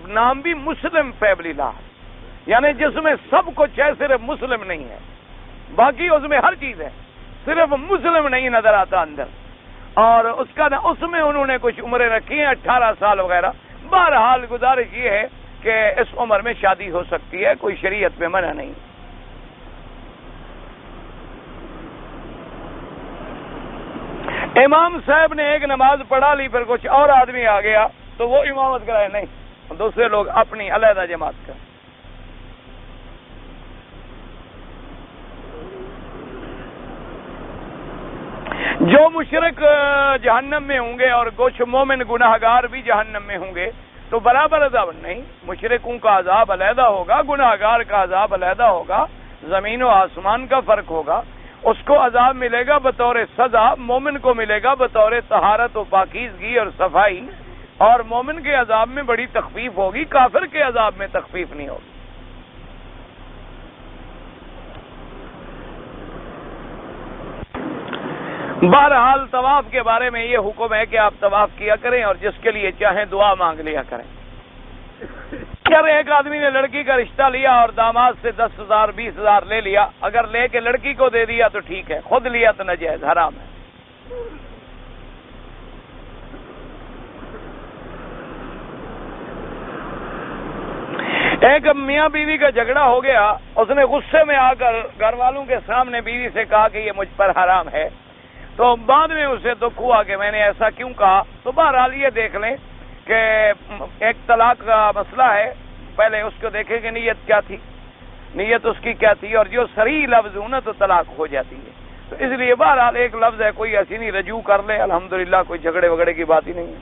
نام بھی مسلم فیملی لا، یعنی جس میں سب کچھ ہے صرف مسلم نہیں ہے، باقی اس میں ہر چیز ہے، صرف مسلم نہیں نظر آتا اندر۔ اور اس میں انہوں نے کچھ عمریں رکھی ہیں 18 سال وغیرہ۔ بہرحال گزارش یہ ہے کہ اس عمر میں شادی ہو سکتی ہے، کوئی شریعت میں منع نہیں۔ امام صاحب نے ایک نماز پڑھا لی، پھر کچھ اور آدمی آ گیا تو وہ امامت کرائے نہیں، دوسرے لوگ اپنی علیحدہ جماعت کریں۔ جو مشرک جہنم میں ہوں گے اور کچھ مومن گناہگار بھی جہنم میں ہوں گے تو برابر عذاب نہیں. مشرکوں کا عذاب علیحدہ ہوگا، گناہگار کا عذاب علیحدہ ہوگا، زمین و آسمان کا فرق ہوگا. اس کو عذاب ملے گا بطور سزا، مومن کو ملے گا بطور طہارت و پاکیزگی اور صفائی. اور مومن کے عذاب میں بڑی تخفیف ہوگی، کافر کے عذاب میں تخفیف نہیں ہوگی. بہرحال طواف کے بارے میں یہ حکم ہے کہ آپ طواف کیا کریں اور جس کے لیے چاہیں دعا مانگ لیا کریں. اگر ایک آدمی نے لڑکی کا رشتہ لیا اور داماد سے 10,000 20,000 لے لیا، اگر لے کے لڑکی کو دے دیا تو ٹھیک ہے، خود لیا تو ناجائز حرام ہے. ایک میاں بیوی کا جھگڑا ہو گیا، اس نے غصے میں آ کر گھر والوں کے سامنے بیوی سے کہا کہ یہ مجھ پر حرام ہے. تو بعد میں اسے دکھ ہوا کہ میں نے ایسا کیوں کہا. تو بہرحال یہ دیکھ لیں کہ ایک طلاق کا مسئلہ ہے، پہلے اس کو دیکھیں کہ نیت کیا تھی، نیت اس کی کیا تھی، اور جو صریح لفظ ہو نا تو طلاق ہو جاتی ہے. تو اس لیے بہرحال ایک لفظ ہے، کوئی ایسی نہیں، رجوع کر لے، الحمدللہ کوئی جھگڑے وگڑے کی بات ہی نہیں ہے.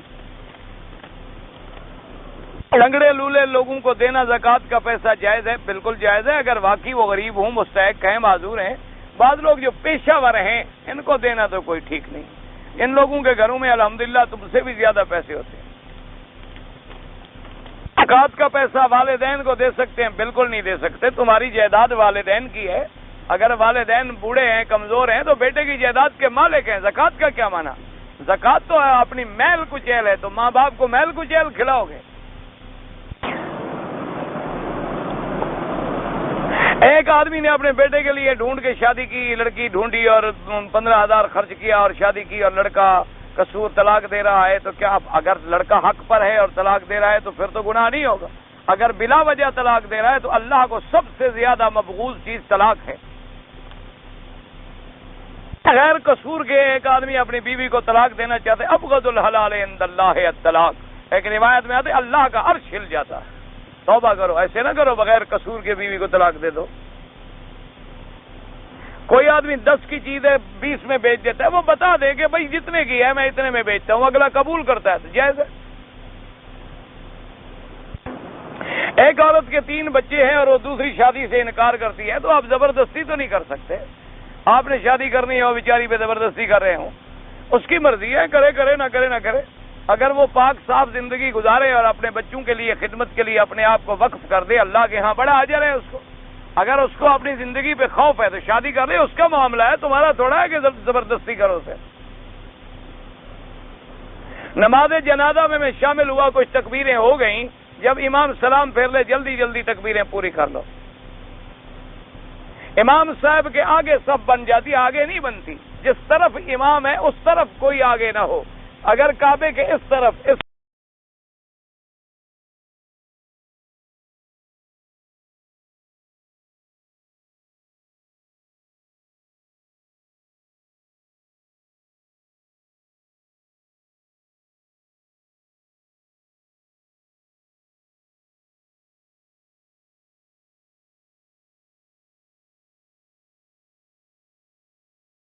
لنگڑے لولے لوگوں کو دینا زکوٰۃ کا پیسہ جائز ہے، بالکل جائز ہے، اگر واقعی وہ غریب ہوں، مستحق ہیں، معذور ہیں. بعض لوگ جو پیشہ ور ہیں ان کو دینا تو کوئی ٹھیک نہیں. ان لوگوں کے گھروں میں الحمدللہ تم سے بھی زیادہ پیسے ہوتے ہیں. زکوٰۃ کا پیسہ والدین کو دے سکتے ہیں؟ بالکل نہیں دے سکتے. تمہاری جائیداد والدین کی ہے. اگر والدین بوڑھے ہیں، کمزور ہیں تو بیٹے کی جائیداد کے مالک ہیں. زکوٰۃ کا کیا معنی؟ زکوٰۃ تو اپنی میل کچیل ہے، تو ماں باپ کو میل کچیل کھلاؤ گے. ایک آدمی نے اپنے بیٹے کے لیے ڈھونڈ کے شادی کی، لڑکی ڈھونڈی اور 15,000 خرچ کیا اور شادی کی، اور لڑکا قصور طلاق دے رہا ہے. تو کیا اگر لڑکا حق پر ہے اور طلاق دے رہا ہے تو پھر تو گناہ نہیں ہوگا. اگر بلا وجہ طلاق دے رہا ہے تو اللہ کو سب سے زیادہ مبغوض چیز طلاق ہے. غیر قصور کے ایک آدمی اپنی بیوی کو طلاق دینا چاہتے، ابغض الحلال عند اللہ الطلاق. ایک روایت میں آتے اللہ کا عرش ہل جاتا ہے. توبہ کرو، ایسے نہ کرو بغیر قصور کے بیوی کو طلاق دے دو. کوئی آدمی 10 کی چیز ہے 20 میں بیچ دیتا ہے، وہ بتا دے کہ بھائی جتنے کی ہے میں اتنے میں بیچتا ہوں، اگلا قبول کرتا ہے تو جائز ہے. ایک عورت کے 3 بچے ہیں اور وہ دوسری شادی سے انکار کرتی ہے، تو آپ زبردستی تو نہیں کر سکتے. آپ نے شادی کرنی ہے، وہ بیچاری پہ زبردستی کر رہے ہوں، اس کی مرضی ہے، کرے نہ کرے. اگر وہ پاک صاف زندگی گزارے اور اپنے بچوں کے لیے خدمت کے لیے اپنے آپ کو وقف کر دے، اللہ کے ہاں بڑا اجر ہے اس کو. اگر اس کو اپنی زندگی پہ خوف ہے تو شادی کر لے، اس کا معاملہ ہے، تمہارا تھوڑا ہے کہ زبردستی کرو اسے. نماز جنازہ میں شامل ہوا، کچھ تکبیریں ہو گئیں، جب امام سلام پھیر لے جلدی تکبیریں پوری کر لو. امام صاحب کے آگے سب بن جاتی، آگے نہیں بنتی. جس طرف امام ہے اس طرف کوئی آگے نہ ہو. اگر کعبے کے اس طرف اس